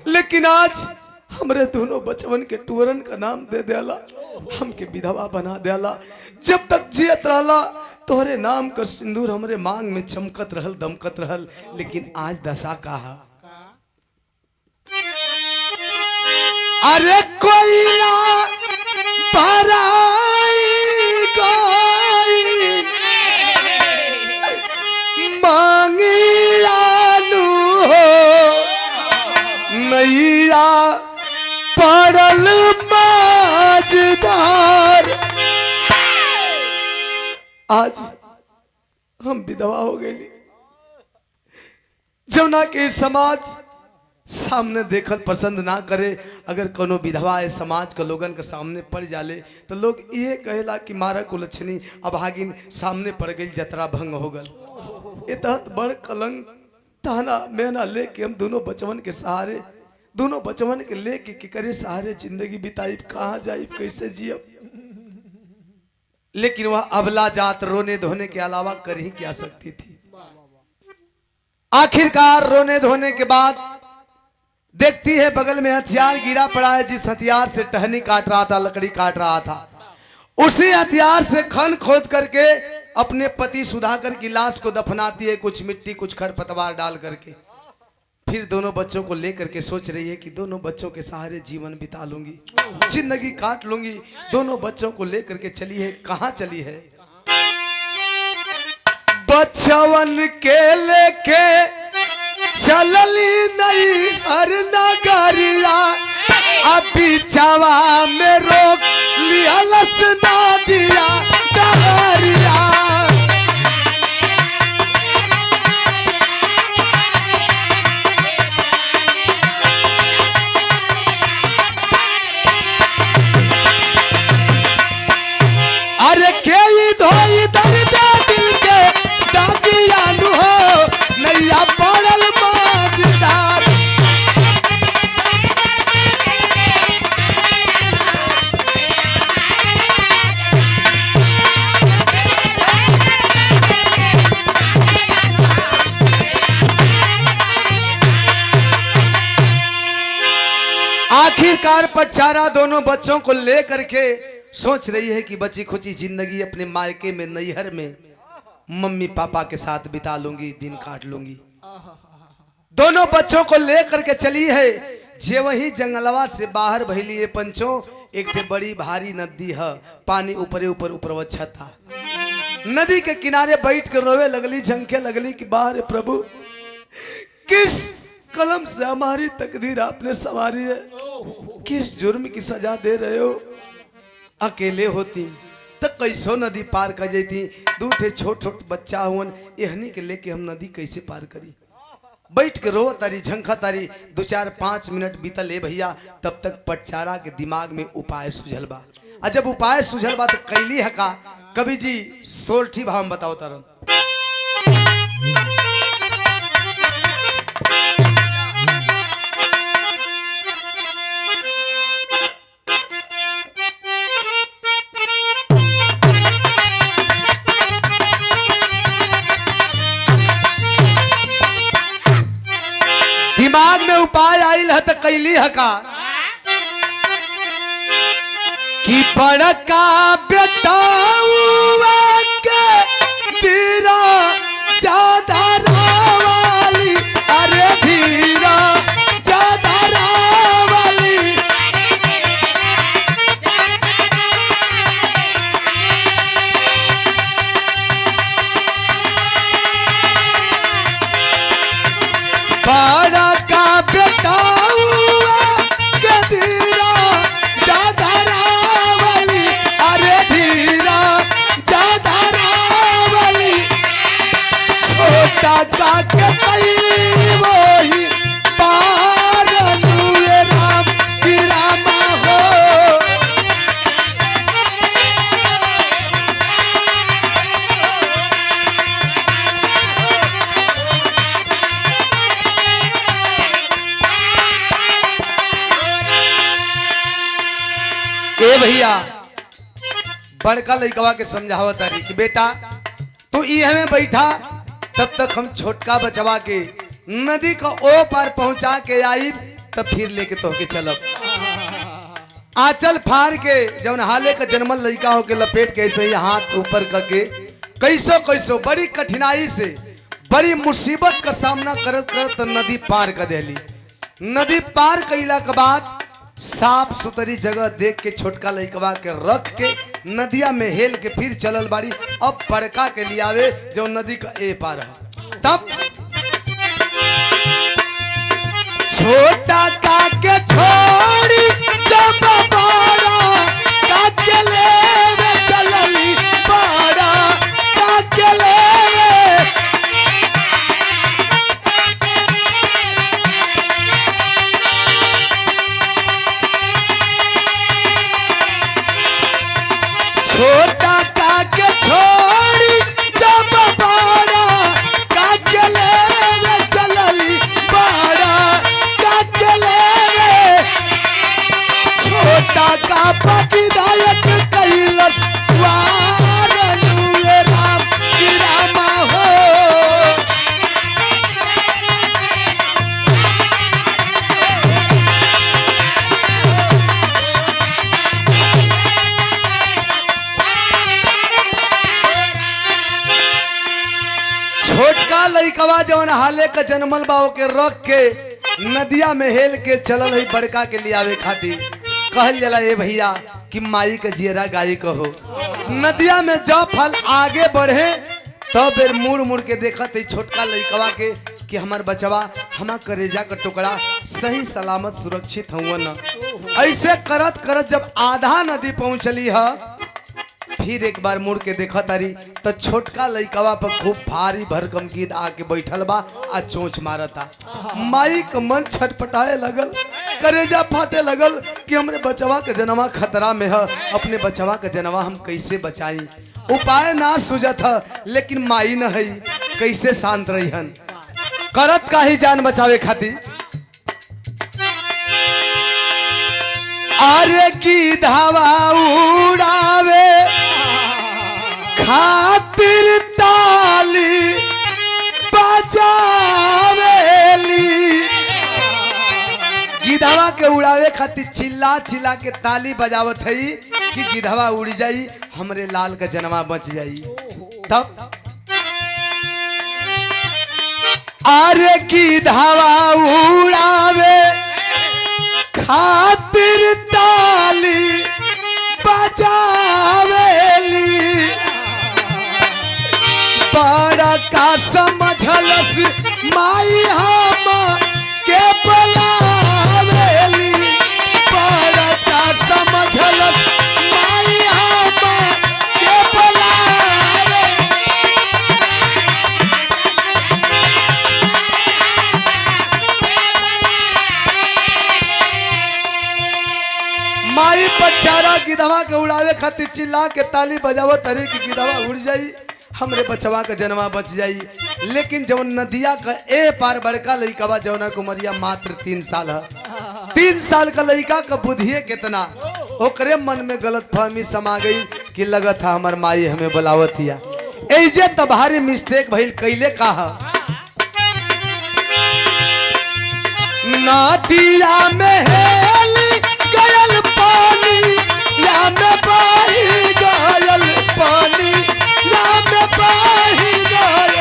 लेकिन आज हमरे दोनों बचवन के टूरन का नाम दे देला, हमके विधवा बना देला। जब तक जियत रहला तोहरे नाम का सिंदूर हमरे मांग में चमकत रहल, दमकत रहल, लेकिन आज दशा कहा। अरे कोई ना भराई गई मांगियानु हो नैया पड़ल माझधार। आज हम विधवा हो गई। जौना के समाज सामने देखल पसंद ना करे, अगर कोनो विधवा है समाज के लोगन के सामने पड़ जाले तो लोग ये कहेला कि मारा कुलछनी अभागिन सामने पड़ गई, जतरा भंग हो गल। ए तहत बड़ कलंक ताना मेहना लेके हम दोनों बचवन के सहारे, दोनों बचवन के लेके कि करे सहारे जिंदगी बिताई, कहाँ जाई, कैसे जियब। लेकिन वह अबला जात रोने धोने के अलावा कर ही क्या सकती थी। आखिरकार रोने धोने के बाद देखती है बगल में हथियार गिरा पड़ा है। जिस हथियार से टहनी काट रहा था, लकड़ी काट रहा था, उसी हथियार से खन खोद करके अपने पति सुधाकर की लाश को दफनाती है, कुछ मिट्टी कुछ खरपतवार डाल करके। फिर दोनों बच्चों को लेकर के सोच रही है कि दोनों बच्चों के सहारे जीवन बिता लूंगी, जिंदगी काट लूंगी। दोनों बच्चों को लेकर के चली है। कहाँ चली है? बच्चवन के लेके चलली नहीं हर नगरिया, अभी चवा में रोक लिया लस ना दिया डहरिया। अरे के धोई दर्द दिल के जागियानु आखिरकार पटचारा दोनों बच्चों को ले करके सोच रही है कि बची खुची जिंदगी अपने मायके में नैहर में मम्मी पापा के साथ बिता लूंगी, दिन काट लूंगी। दोनों बच्चों को ले करके चली है। जे वही जंगलवा से बाहर भैली है पंचों, एक बड़ी भारी नदी है, पानी ऊपरे ऊपर ऊपर छता। नदी के किनारे बैठ कर रोवे लगली, झंके लगली कि बाहर प्रभु किस कलम से हमारी तकदीर आपने संवारी है, किस जुर्म की सजा दे रहे हो। अकेले होती तो कैसो नदी पार कर जाती, दूठे छोट छोट बच्चा हुन, एहनी के लेके हम नदी कैसे पार करी। बैठ के रो तारी, झंखा तारी। 2-4-5 मिनट बीतल है भैया, तब तक पटचारा के दिमाग में उपाय सुझल बा। और जब उपाय सुझल बा तो कैली हका कवि जी सोरठी भाव में बताओ तरन। दिमाग में उपाय आइल है तो कैली हका कि बड़का बेटा के धीरा ज्यादा रावाली, अरे धीरा ज्यादा रावाली। बड़का बेटा के धीरा ज्यादा रावाली, अरे धीरा ज्यादा रावाली। छोटा का के कैली वही पार नुए राम की रामा हो। ए भैया बड़का लड़कवा के समझावत रही कि बेटा तू इहे में बैठा, तब तक हम छोटका बचवा के नदी का ओ पार पहुंचा के आई, तब फिर लेके तो के चलब। आंचल फाड़ के जौन हाले का जन्मल लड़का हो के लपेट के ऐसे ही हाथ ऊपर करके कैसो कैसो बड़ी कठिनाई से बड़ी मुसीबत का सामना करत करत नदी पार कर देली। नदी पार कैला के बाद साफ सुथरी जगह देख के छोटका लइकवा के रख के नदिया में हेल के फिर चलल बाड़ी। अब बड़का के लियावे जो नदी का ए पार है। तब छोटा का के छोड़ी जब बड़ा का के लेवे चलली, बड़ा का के लेवे। छोटा काके छोड़ी जब बड़ा काके लेवे चलली, बड़ा काके लेवे। छोटा का पतिदायक कैलस वार नुए राम की रामा हो। छोटका लइकवा जवन हाले का जन्मल बाओ के रख के नदिया में हेल के चलल है बड़का के लियावे खातिर। कहल जाला ए भैया कि माई के जियरा गाई कहो। नदिया में जब फल आगे बढ़े तब बेर मुड़ मुड़ के देखत है छोटका लइकवा के कि हमार बचवा हमार करेजा का टुकड़ा सही सलामत सुरक्षित हुआ न। ऐसे करत करत जब आधा नदी पहुंचली है, फिर एक बार मुड़ के देखा तारी तो छोटका लइकवा पर खूब भारी भरकम गीत आके बैठल बा आ चोंच मारता। माई का मन छटपटाए लगल, करेजा फाटे लगल कि हमरे बचवा के जनवा खतरा में है, अपने बचवा के जनवा हम कैसे बचाई। उपाय ना सुझत है, लेकिन माई न है, कैसे शांत रही हन। करत का ही जान बचावे खातिर आरे की धावा उड़ावे खातिर ताली बजावेली। गिधावा के उड़ावे खातिर चिल्ला चिल्ला के ताली बजावत है कि गिधवा उड़ जाई हमरे लाल का जनवा बच जाई। तब अरे गिधवा उड़ावे खातिर ताली बजावेली बड़ा का समझलस माई हम के बुलावेली बड़ा का समझलस माई हम के बुलावेली। माई बच्चारा गिधवा के उड़ावे खातिर चिल्ला के ताली बजावत अरे कि गिधवा उड़ जाई हमरे बचवा का जनवा बच जाई। लेकिन जब नदिया का ए पार बड़का लइका जौना को उमरिया मात्र 3 साल है। 3 साल का लइका का बुद्धिए कितना ओकरे मन में गलत फहमी समा गई कि लगत था हमार माई हमें बुलावत हिया। ऐजे तो भारी मिस्टेक भइल कैले कहा नदिया में हेली गयल पानी या में बही गयल पानी या में बही गयल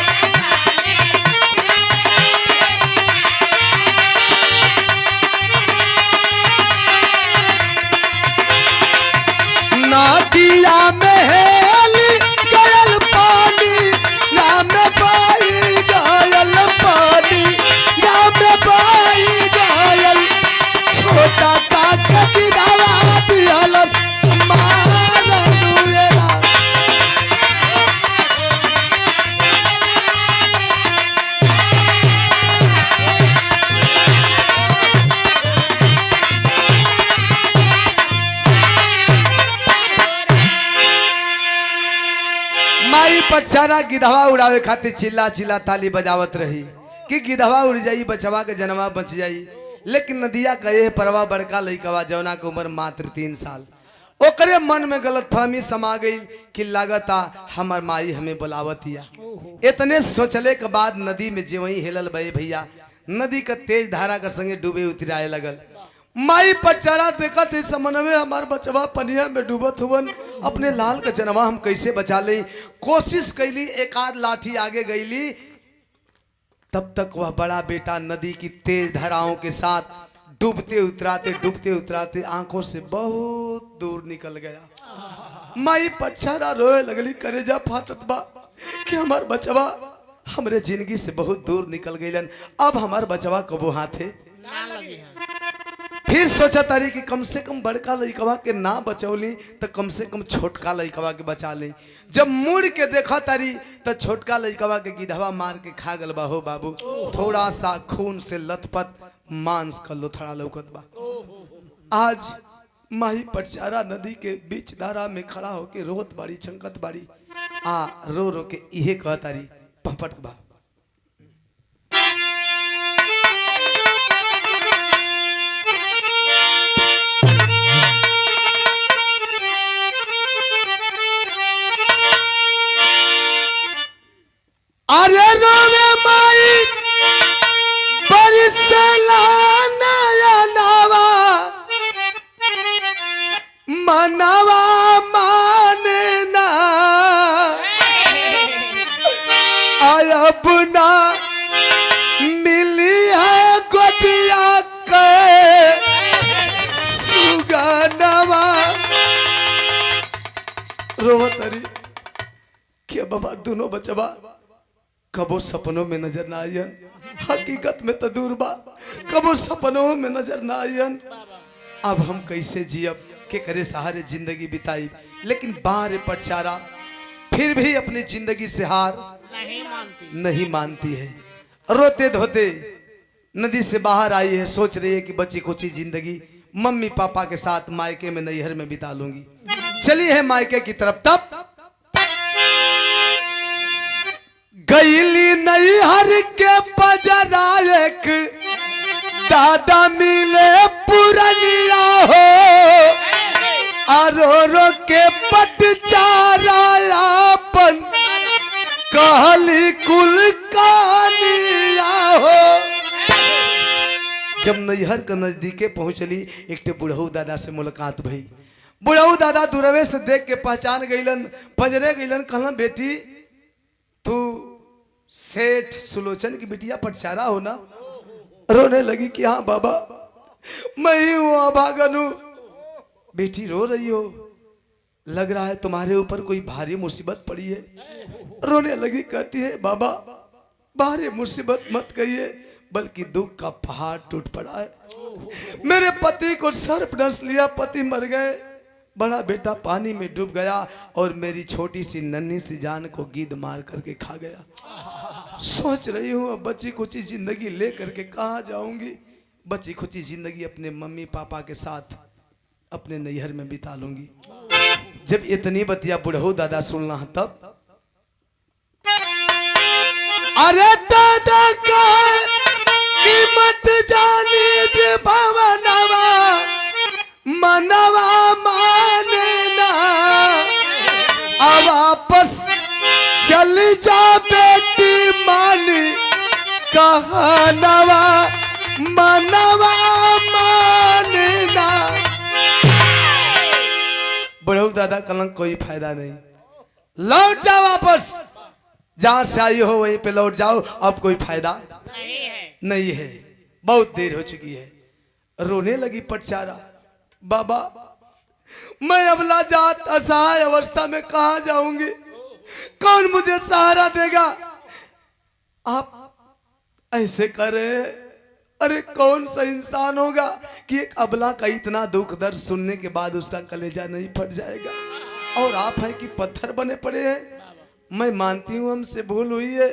नदिया में हेली गयल पानी या में बही गयल पानी या में बही गयल छोटा काका गिधवा दिहलस मारनुएला। माई पछारा गिधवा उड़ावे खातिर चिल्ला चिल्ला ताली बजावत रही कि गिधवा उड़ जाई बचवा के जनवा बच जाई। लेकिन नदिया का यह परवा बड़का लइकवा जौना के उम्र मात्र 3 साल ओकरे मन में गलत फहमी समा गई कि लागता हमर माई हमें बुलावत हिया। इतने सोचले के बाद नदी में जेवही हेलल बे भैया नदी का तेज धारा के संगे डूबे उतराए लगल। माई पचारा देखत इस समनवे हमार बचवा पनिया में डूबत हुवन अपने लाल का जनवा हम कैसे बचा ले। कोशिश कैली एक आध लाठी आगे गईली तब तक वह बड़ा बेटा नदी की तेज धाराओं के साथ डूबते उतराते आंखों से बहुत दूर निकल गया। माई पछारा रोए लगली करेजा फाटत बा कि हमार बचवा हमरे जिंदगी से बहुत दूर निकल गईलन। अब हमार बचवा कबो हाथे फिर सोचा तारी कि कम से कम बड़का लइकवा के ना बचौली तो कम से कम छोटका लइकवा के बचा ली। जब मुड़ के देखा तारी तो छोटका लइकवा के गिधवा मार के खा गल बा हो बाबू। थोड़ा सा खून से लथपथ मांस का लोथड़ा लौकत बा। आज माही पटचारा नदी के बीच धारा में खड़ा होके रोत बाड़ी चंकत बाड़ी आ रो रो के इहे कह तारी पपट बा अरे रोवे माई बरसला नया नवा मनवा माने ना आय अपना मिली है गोदिया के सुगनवा। रोवतरी कि अब हमार दोनों बचवा कबो सपनों में नजर ना आयन हकीकत में तो दूर बा कबो सपनों में नजर ना आयन। अब हम कैसे जियब के करे सहारे जिंदगी बिताई। लेकिन बाहर पटचारा फिर भी अपनी जिंदगी से हार नहीं मानती है। रोते धोते नदी से बाहर आई है। सोच रही है कि बची कुची जिंदगी मम्मी पापा के साथ मायके में नैहर में बिता लूंगी। चली है मायके की तरफ। तब गईली नैहर के पजरा एक दादा मिले पुरनिया हो आरो रो के पटचारायापन कहली कुल कानिया हो। जब नैहर के नजदीके पहुंचली एक टे बुढ़ऊ दादा से मुलाकात भई। बुढ़ऊ दादा दूरवे से देख के पहचान गईलन, पजरे गईलन, कहलन बेटी तू सेठ सुलोचन की बिटिया पटचारा हो ना? रोने लगी कि हाँ बाबा मैं ही हूं, अभागन हूं। बेटी रो रही हो, लग रहा है तुम्हारे ऊपर कोई भारी मुसीबत पड़ी है। रोने लगी, कहती है बाबा भारी मुसीबत मत कहिए, बल्कि दुख का पहाड़ टूट पड़ा है। मेरे पति को सर्प डस लिया, पति मर गए, बड़ा बेटा पानी में डूब गया और मेरी छोटी सी नन्ही सी जान को गीद मार करके खा गया। सोच रही हूँ अब बची खुची जिंदगी ले करके कहाँ जाऊंगी। बची खुची जिंदगी अपने मम्मी पापा के साथ अपने नैहर में बिता लूंगी। जब इतनी बतिया बुढ़ऊ दादा सुनना है तब अरे दादा का कीमत जाने जे भवनवा मनवा माने ना, अब वापस चल जा बेटी मानी कहनवा मनवा माने ना। बुढ़ऊ दादा कलंक कोई फायदा नहीं, लौट जाओ वापस, जहां से आई हो वहीं पे लौट जाओ, अब कोई फायदा नहीं है, बहुत देर हो चुकी है। रोने लगी पटचारा, बाबा मैं अबला जात असहाय अवस्था में कहां जाऊंगी, कौन मुझे सहारा देगा? आप ऐसे कर रहे हैं, अरे कौन सा इंसान होगा कि एक अबला का इतना दुख दर्द सुनने के बाद उसका कलेजा नहीं फट जाएगा। और आप हैं कि पत्थर बने पड़े हैं। मैं मानती हूं हमसे भूल हुई है,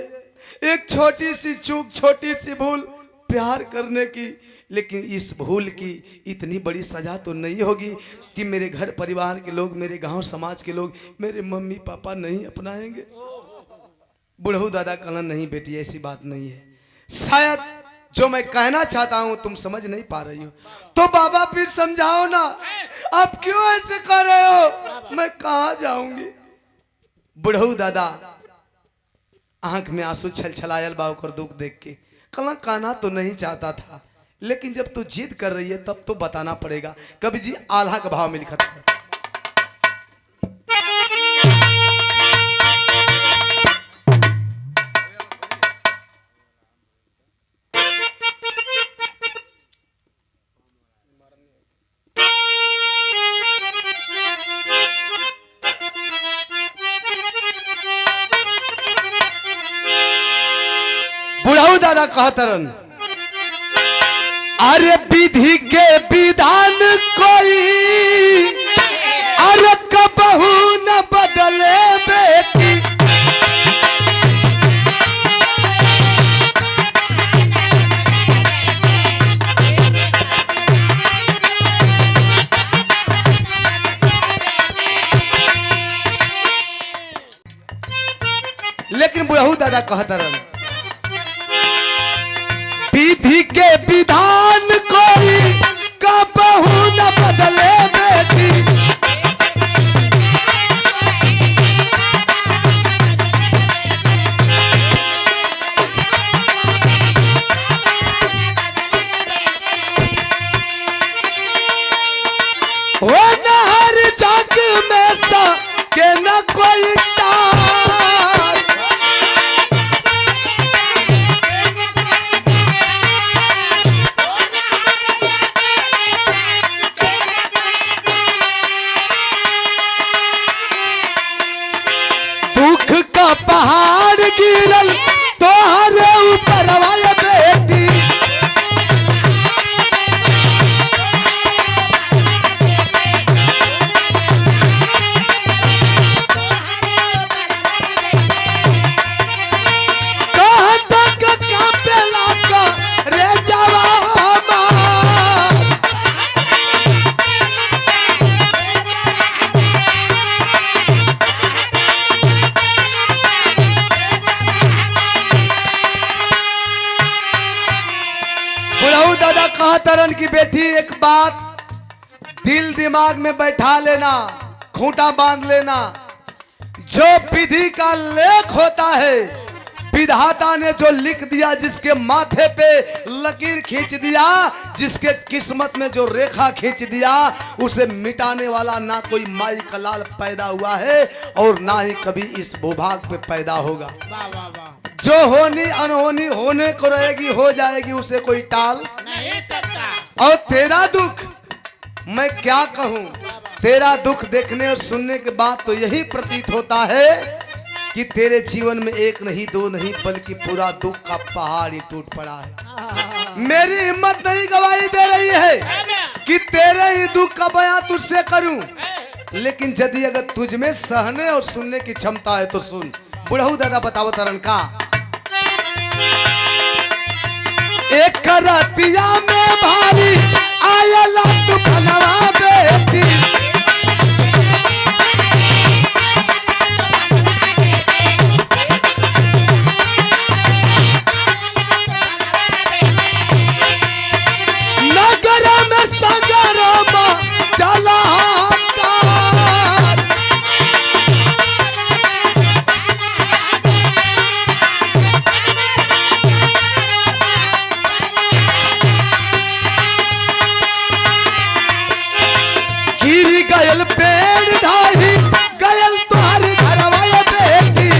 एक छोटी सी चूक, छोटी सी भूल प्यार करने की, लेकिन इस भूल की इतनी बड़ी सजा तो नहीं होगी कि मेरे घर परिवार के लोग, मेरे गांव समाज के लोग मेरे मम्मी पापा नहीं अपनाएंगे। बुढ़ऊ दादा कहलन नहीं बेटी ऐसी बात नहीं है, शायद जो मैं कहना चाहता हूं तुम समझ नहीं पा रही हो, तो बाबा फिर समझाओ ना, आप क्यों ऐसे कर रहे हो, मैं कहां जाऊंगी? बुढ़ऊ दादा आंख में आंसू छलछलायल बाबू कर दुख देख के कहला कहना तो नहीं चाहता था, लेकिन जब तू जिद कर रही है तब तो बताना पड़ेगा। कवि जी आल्हा का भाव में लिखा था, बुढ़ऊ दादा कहतरन अरे विधि के विधान कोई अरे कबहू न बदले बेटी, लेकिन बुढ़ऊ दादा कहतरन विधि के विधान कोई कबहू न बदले बेटी, हो न हर जग में सा के न कोई टार, पहाड़ गिरल तोहरे ऊपर वाले बेटी, कहाँ तक कांपेला का रे जावा हमार, कहतरन की बेटी एक बात दिल दिमाग में बैठा लेना, खूंटा बांध लेना, जो विधि का लेख होता है विधाता ने जो लिख दिया, जिसके माथे पे लकीर खींच दिया, जिसके किस्मत में जो रेखा खींच दिया, उसे मिटाने वाला ना कोई माई का लाल पैदा हुआ है और ना ही कभी इस भूभाग पे पैदा होगा। जो होनी अनहोनी होने को रहेगी हो जाएगी, उसे कोई टाल नहीं सकता। और तेरा दुख मैं क्या कहूं, तेरा दुख देखने और सुनने के बाद तो यही प्रतीत होता है कि तेरे जीवन में एक नहीं दो नहीं बल्कि पूरा दुख का पहाड़ ही टूट पड़ा है। मेरी हिम्मत नहीं गवाही दे रही है कि तेरे ही दुख का बयां तुझसे करूं, लेकिन यदि अगर तुझ में सहने और सुनने की क्षमता है तो सुन। बुढ़ऊ दादा बताओ तरन का एक रतिया में भारी आयला तू बनवा बेटी, नगर में सगरमा चला पेड़ ढाही गयल तुम्हारे घरवा बेटी,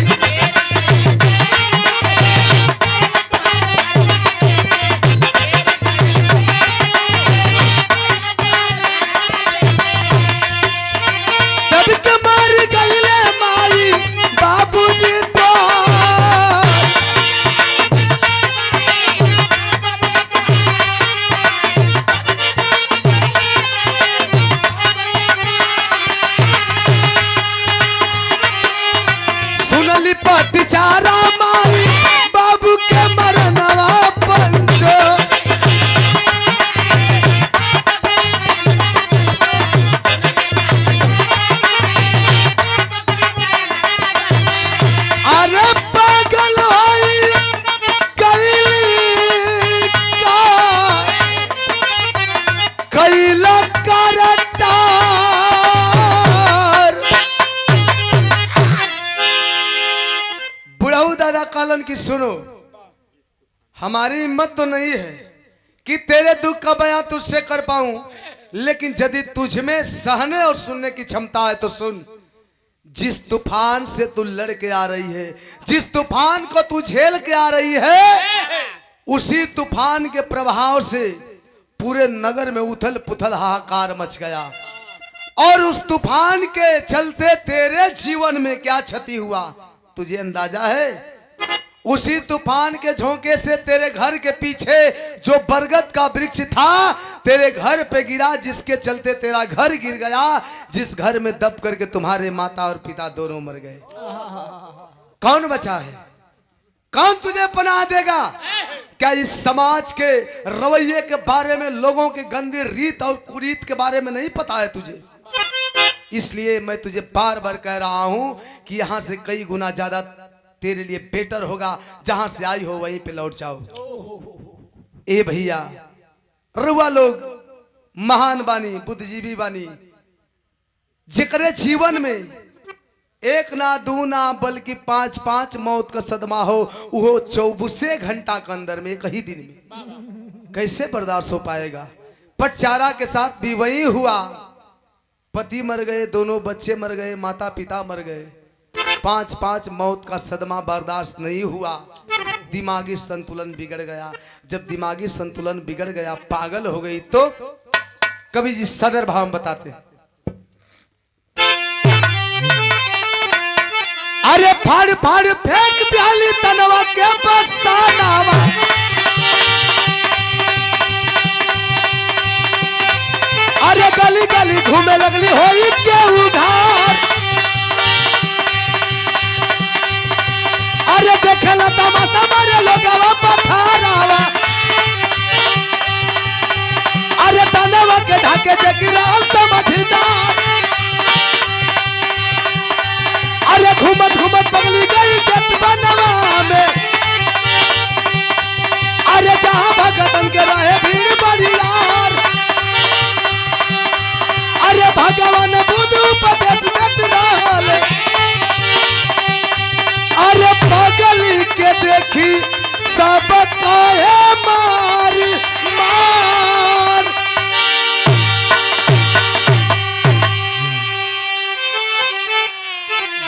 तब के मार गईले माई बाबूजी तो सुनली पतिचारा माई बाबू के मरनवा पंचो, अरे पागल होई कैली का कैला करता। बुढ़ऊ दादा कालन की सुनो, हमारी हिम्मत तो नहीं है कि तेरे दुख का बयां तुझसे कर पाऊं, लेकिन यदि तुझ में सहने और सुनने की क्षमता है तो सुन। जिस तूफान से तू लड़ के आ रही है, जिस तूफान को तू झेल के आ रही है, उसी तूफान के प्रभाव से पूरे नगर में उथल पुथल हाहाकार मच गया। और उस तूफान के चलते तेरे जीवन में क्या क्षति हुआ तुझे अंदाजा है? उसी तूफान के झोंके से तेरे घर के पीछे जो बरगद का वृक्ष था तेरे घर पे गिरा, जिसके चलते तेरा घर गिर गया, जिस घर में दब करके तुम्हारे माता और पिता दोनों मर गए। कौन बचा है? कौन तुझे पनाह देगा? क्या इस समाज के रवैये के बारे में, लोगों के गंदी रीत और कुरीत के बारे में नहीं पता है तुझे? इसलिए मैं तुझे बार बार कह रहा हूं कि यहां से कई गुना ज्यादा तेरे लिए बेटर होगा, जहां से आई हो वहीं पे लौट जाओ। ए भैया, रुआ लोग महान बानी, बुद्धिजीवी बानी, जिकरे जीवन में एक ना दो ना बल्कि 5-5 मौत का सदमा हो, वो 24 घंटा के अंदर में, एक ही दिन में कैसे बर्दाश्त हो पाएगा? पटचारा के साथ भी वही हुआ, पति मर गए, दोनों बच्चे मर गए, माता पिता मर गए, 5-5 मौत का सदमा बर्दाश्त नहीं हुआ, दिमागी संतुलन बिगड़ गया। जब दिमागी संतुलन बिगड़ गया, पागल हो गई, तो कवि जी सदर भाव बताते, अरे फाड़ फाड़ फेंक दियाली तनवा के बसानावा, अरे गली गली घूमे लगली होई के उधार, अरे देखेला तमाशा मारे लोगवा पथारावा, अरे तनवा के ढाके जे गिराल समझदार, अरे घूमत घूमत पगली गई जत बनवा में, अरे जहां भगतन के रहे भीड़ बड़ी यार, अरे भगवान बुद्ध उपदेश देत रहल, अरे पगली के के देखी सब काहे मार मार।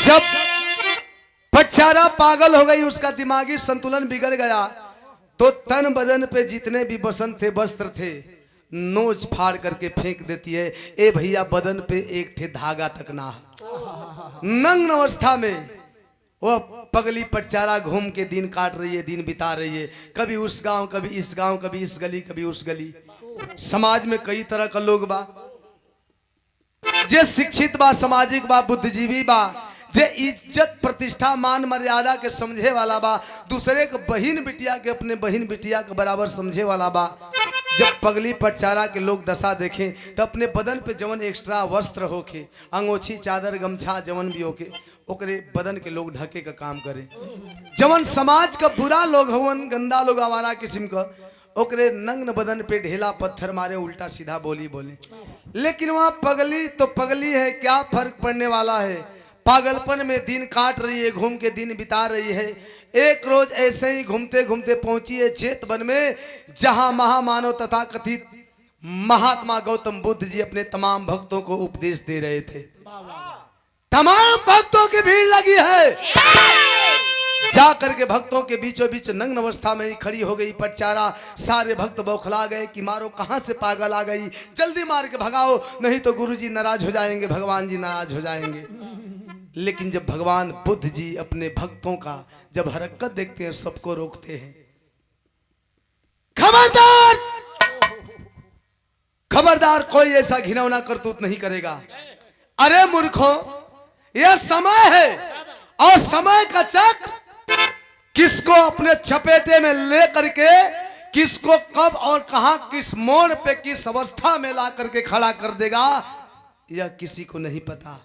जब बच्चारा पागल हो गई, उसका दिमागी संतुलन बिगड़ गया, तो तन बदन पे जितने भी बसंत थे, वस्त्र थे, नोच फाड़ करके फेंक देती है। ए भैया, बदन पे एक ठे धागा तक ना। नग्न अवस्था में वो पगली पटचारा घूम के दिन काट रही है, दिन बिता रही है। कभी उस गांव, कभी इस गांव, कभी इस गली, कभी उस गली। समाज में कई तरह का लोग बा, जे शिक्षित बा, सामाजिक बा, बुद्धिजीवी बा, जे इज्जत प्रतिष्ठा मान मर्यादा के समझे वाला बा, दूसरे के बहन बिटिया के अपने बहन बिटिया के बराबर समझे वाला बा। जब पगली पटचारा के लोग दशा देखें तो अपने बदन पे जवन एक्स्ट्रा वस्त्र होके, अंगोछी, चादर, गमछा जवन भी होके, ओकरे बदन के लोग ढके का काम करे। जवन समाज का बुरा लोग हवन, गंदा लोग, आवारा किस्म का, ओकरे नग्न बदन पे ढेला पत्थर मारे, उल्टा सीधा बोली बोले। लेकिन वहां पगली तो पगली है, क्या फर्क पड़ने वाला है। पागलपन में दिन काट रही है, घूम के दिन बिता रही है। एक रोज ऐसे ही घूमते घूमते पहुंची है चेतवन में, जहां महामानव तथा कथित महात्मा गौतम बुद्ध जी अपने तमाम भक्तों को उपदेश दे रहे थे। तमाम भक्तों की भीड़ लगी है। जा करके भक्तों के बीचों बीच नग्न अवस्था में ही खड़ी हो गई पटचारा। सारे भक्त बौखला गए कि मारो, कहां से पागल आ गई, जल्दी मार के भगाओ, नहीं तो गुरुजी नाराज हो जाएंगे, भगवान जी नाराज हो जाएंगे। लेकिन जब भगवान बुद्ध जी अपने भक्तों का जब हरकत देखते हैं, सबको रोकते हैं। खबरदार, खबरदार, कोई ऐसा घिनौना करतूत नहीं करेगा। अरे मूर्खों, यह समय है और समय का चक्र किसको अपने चपेटे में ले करके, किसको कब और कहां, किस मोड़ पे, किस अवस्था में ला करके खड़ा कर देगा, यह किसी को नहीं पता।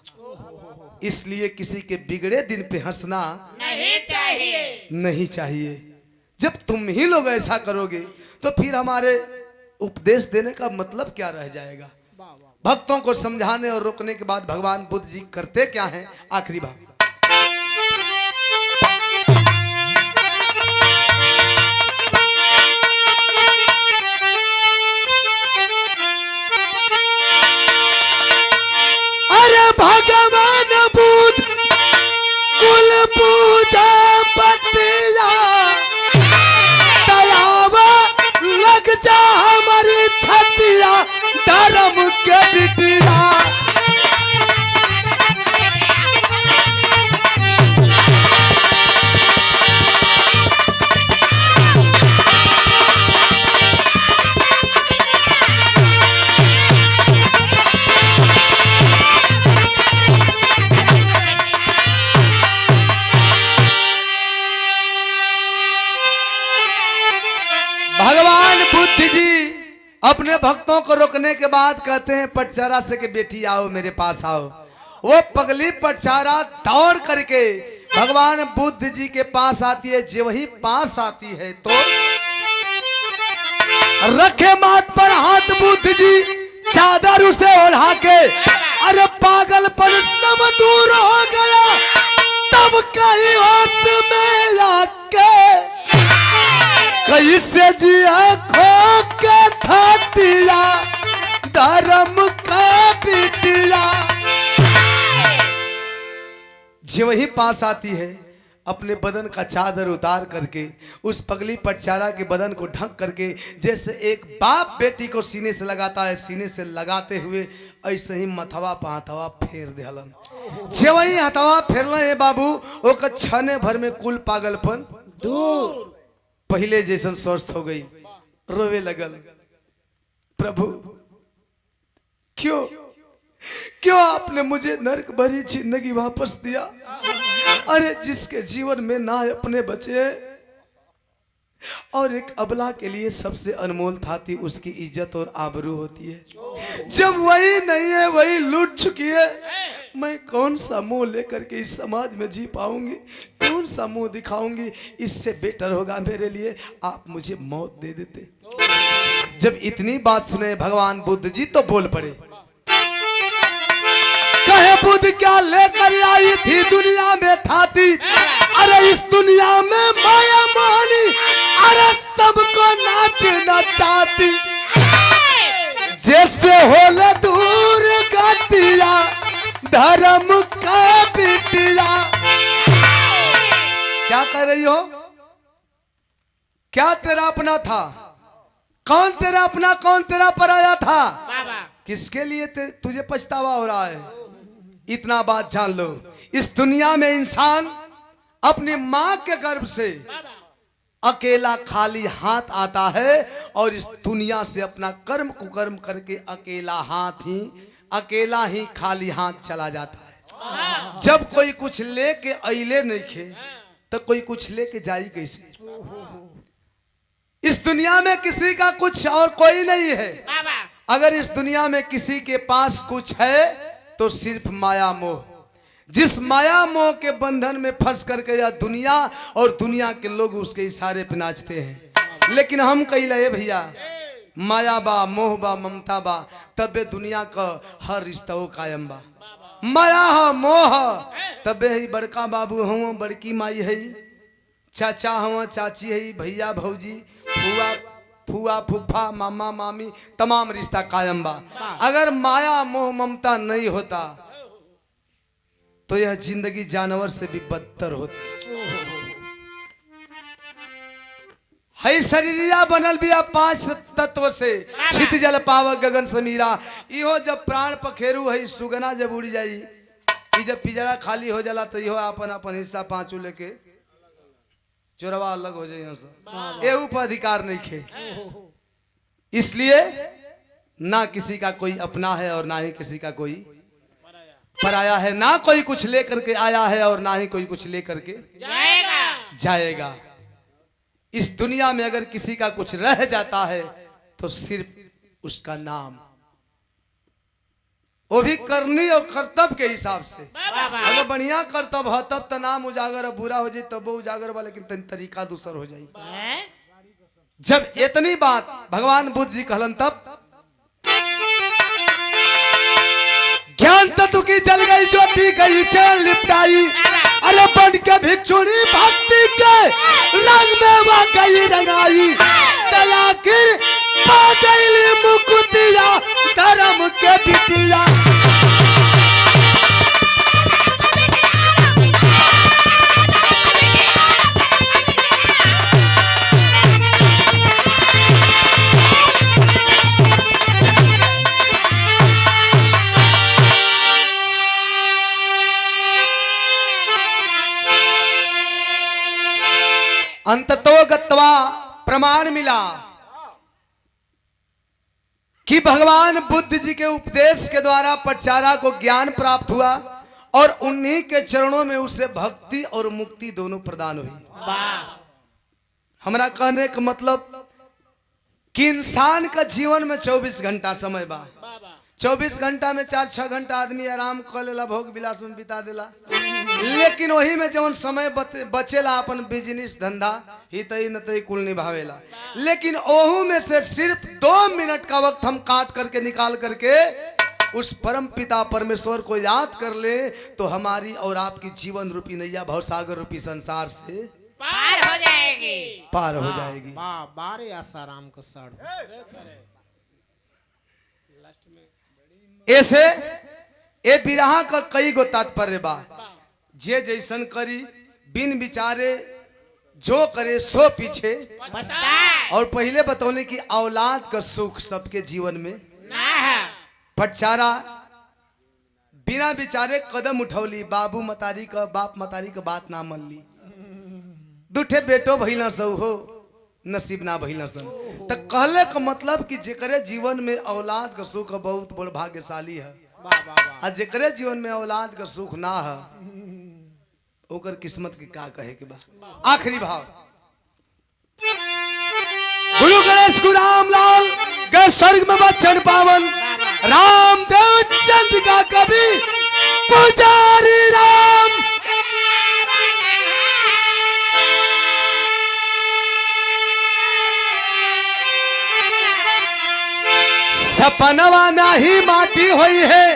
इसलिए किसी के बिगड़े दिन पे हंसना नहीं चाहिए। जब तुम ही लोग ऐसा करोगे तो फिर हमारे उपदेश देने का मतलब क्या रह जाएगा। भक्तों को समझाने और रोकने के बाद भगवान बुद्ध जी करते क्या हैं, आखिरी भाग। अरे भगवान बुद्ध कुल पूजा पतिया, दयावा लग जा हमारी छतिया, धर्म के बिटिया। भगवान बुद्ध जी अपने भक्तों को रोकने के बाद कहते हैं पटचारा से कि बेटी आओ, मेरे पास आओ। वो पगली पटचारा दौड़ करके भगवान बुद्ध जी के पास आती है। जब वही पास आती है तो रखे माथ पर हाथ बुद्ध जी, चादर उसे ओढ़ा के, अरे पागलपन सब दूर हो गया। तब कहीं होश में आके कैसे जिया खो के थातिया, धर्म का बिटिया। जो वही पास आती है, अपने बदन का चादर उतार करके उस पगली पटचारा के बदन को ढक करके, जैसे एक बाप बेटी को सीने से लगाता है, सीने से लगाते हुए ऐसे ही मथवा पे हथवा फेर देहलन। जे वही हथवा फेरले है बाबू, ओकर छने भर में कुल पागलपन दूर, पहले जैसन स्वस्थ हो गई। रोवे लगल, प्रभु क्यों क्यों आपने मुझे नरक भरी जिंदगी वापस दिया। अरे जिसके जीवन में ना अपने बचे और एक अबला के लिए सबसे अनमोल था थी उसकी इज्जत और आबरू होती है। जब वही नहीं है, वही लूट चुकी है, मैं कौन सा मुंह लेकर के इस समाज में जी पाऊंगी, कौन सा मुंह दिखाऊंगी। इससे बेटर होगा मेरे लिए आप मुझे मौत दे देते। जब इतनी बात सुने भगवान बुद्ध जी तो बोल पड़े, कहे बुद्ध क्या लेकर आई थी दुनिया में थाती, अरे इस दुनिया में माया मोहनी, अरे सबको नाच नचाती, जैसे होले दूर गतिया धर्म का बिटिया। क्या कर रही हो? क्या तेरा अपना था? कौन तेरा अपना, कौन तेरा पराया था? किसके लिए तुझे पछतावा हो रहा है? इतना बात जान लो, इस दुनिया में इंसान अपनी मां के गर्भ से अकेला खाली हाथ आता है और इस दुनिया से अपना कर्म कुकर्म करके अकेला ही खाली हाथ चला जाता है। जब कोई कुछ लेके अइले नहीं खे तो कोई कुछ लेके जाई कैसे? इस दुनिया में किसी का कुछ और कोई नहीं है। अगर इस दुनिया में किसी के पास कुछ है तो सिर्फ माया मोह। जिस माया मोह के बंधन में फंस करके यह दुनिया और दुनिया के लोग उसके इशारे पे नाचते हैं। लेकिन हम कही लहे भैया, माया बा, मोह बा, ममता बा, तबे दुनिया का हर रिश्ता कायम बा। माया है, मोह तबे ही बड़का बाबू हूँ, बड़की माई है, चाचा हूँ, चाची है, भैया भौजी, फुआ फूफा, मामा मामी, तमाम रिश्ता कायम बा। अगर माया मोह ममता नहीं होता तो यह जिंदगी जानवर से भी बदतर होती। है शरीरिया बनल बिया 5 तत्व से, छित जल पावक गगन समीरा। इहो जब प्राण पखेरु है, सुगना जब उड़ जाई, जब पिजड़ा खाली हो जाला तो इहो अपन अपन हिस्सा पांचों लेके चोरवा अलग हो जाए। एहू पर अधिकार नहीं खे। इसलिए ना किसी का कोई अपना है और ना ही किसी का कोई पराया है। ना कोई कुछ लेकर के आया है और ना ही कोई कुछ लेकर के जाएगा। इस दुनिया में अगर किसी का कुछ रह जाता है तो सिर्फ उसका नाम, वो भी करनी और कर्तव्य के हिसाब से। अगर बढ़िया कर्तव्य है तब तो नाम उजागर, बुरा हो जाए तब वो उजागर वाला, लेकिन तरीका दूसर हो जाए। जब इतनी बात भगवान बुद्ध जी कहलन तब ज्ञान तत्व की जल गई ज्योति गई चरण लिपटाई। अरे बन के भिक्षुणी भक्ति के रंग में वह गई रंगाई। आखिर पा गई मुकुतिया धर्म के बिटिया। अंततो गत्वा प्रमाण मिला कि भगवान बुद्ध जी के उपदेश के द्वारा पचारा को ज्ञान प्राप्त हुआ और उन्हीं के चरणों में उसे भक्ति और मुक्ति दोनों प्रदान हुई। हमारा कहने का मतलब कि इंसान का जीवन में 24 घंटा समय बा। 24 घंटा में 4-6 घंटा आदमी आराम कर लेला, भोग विलास में बिता देला। लेकिन वही में जवन समय बचेला अपन बिजनेस धंधा हितई नतई कुल निभावेला। लेकिन ओहू में से सिर्फ 2 मिनट का वक्त हम काट करके निकाल करके उस परम पिता परमेश्वर को याद कर ले तो हमारी और आपकी जीवन रूपी नैया भवसागर रूपी संसार से पार हो जाएगी, पार हो जाएगी। बारे आसाराम को साढ़ ऐसे ए बिरहा का कई गो तात्पर्य बा। जे जैसन करी बिन विचारे जो करे सो पीछे। और पहले बतौले कि औलाद का सुख सबके जीवन में ना है। पटचारा बिना विचारे कदम उठौली, बाबू मतारी का बाप मतारी का बात ना मन ली। दूठे बेटो भइल सौ हो नसीब ना भइल सन। तो कहले का मतलब कि जेकरे जीवन में औलाद का सुख बहुत बड़ भाग्यशाली है। आ जेकरे जीवन में औलाद का सुख ना है ओकर किस्मत के का कहे के बा। आखिरी भाव गुरु गणेश गुरु रामलाल के स्वर्ग में बच्चन पावन रामदेव चंद का कवि पुजारी राम। सपनवा नहीं माटी हुई है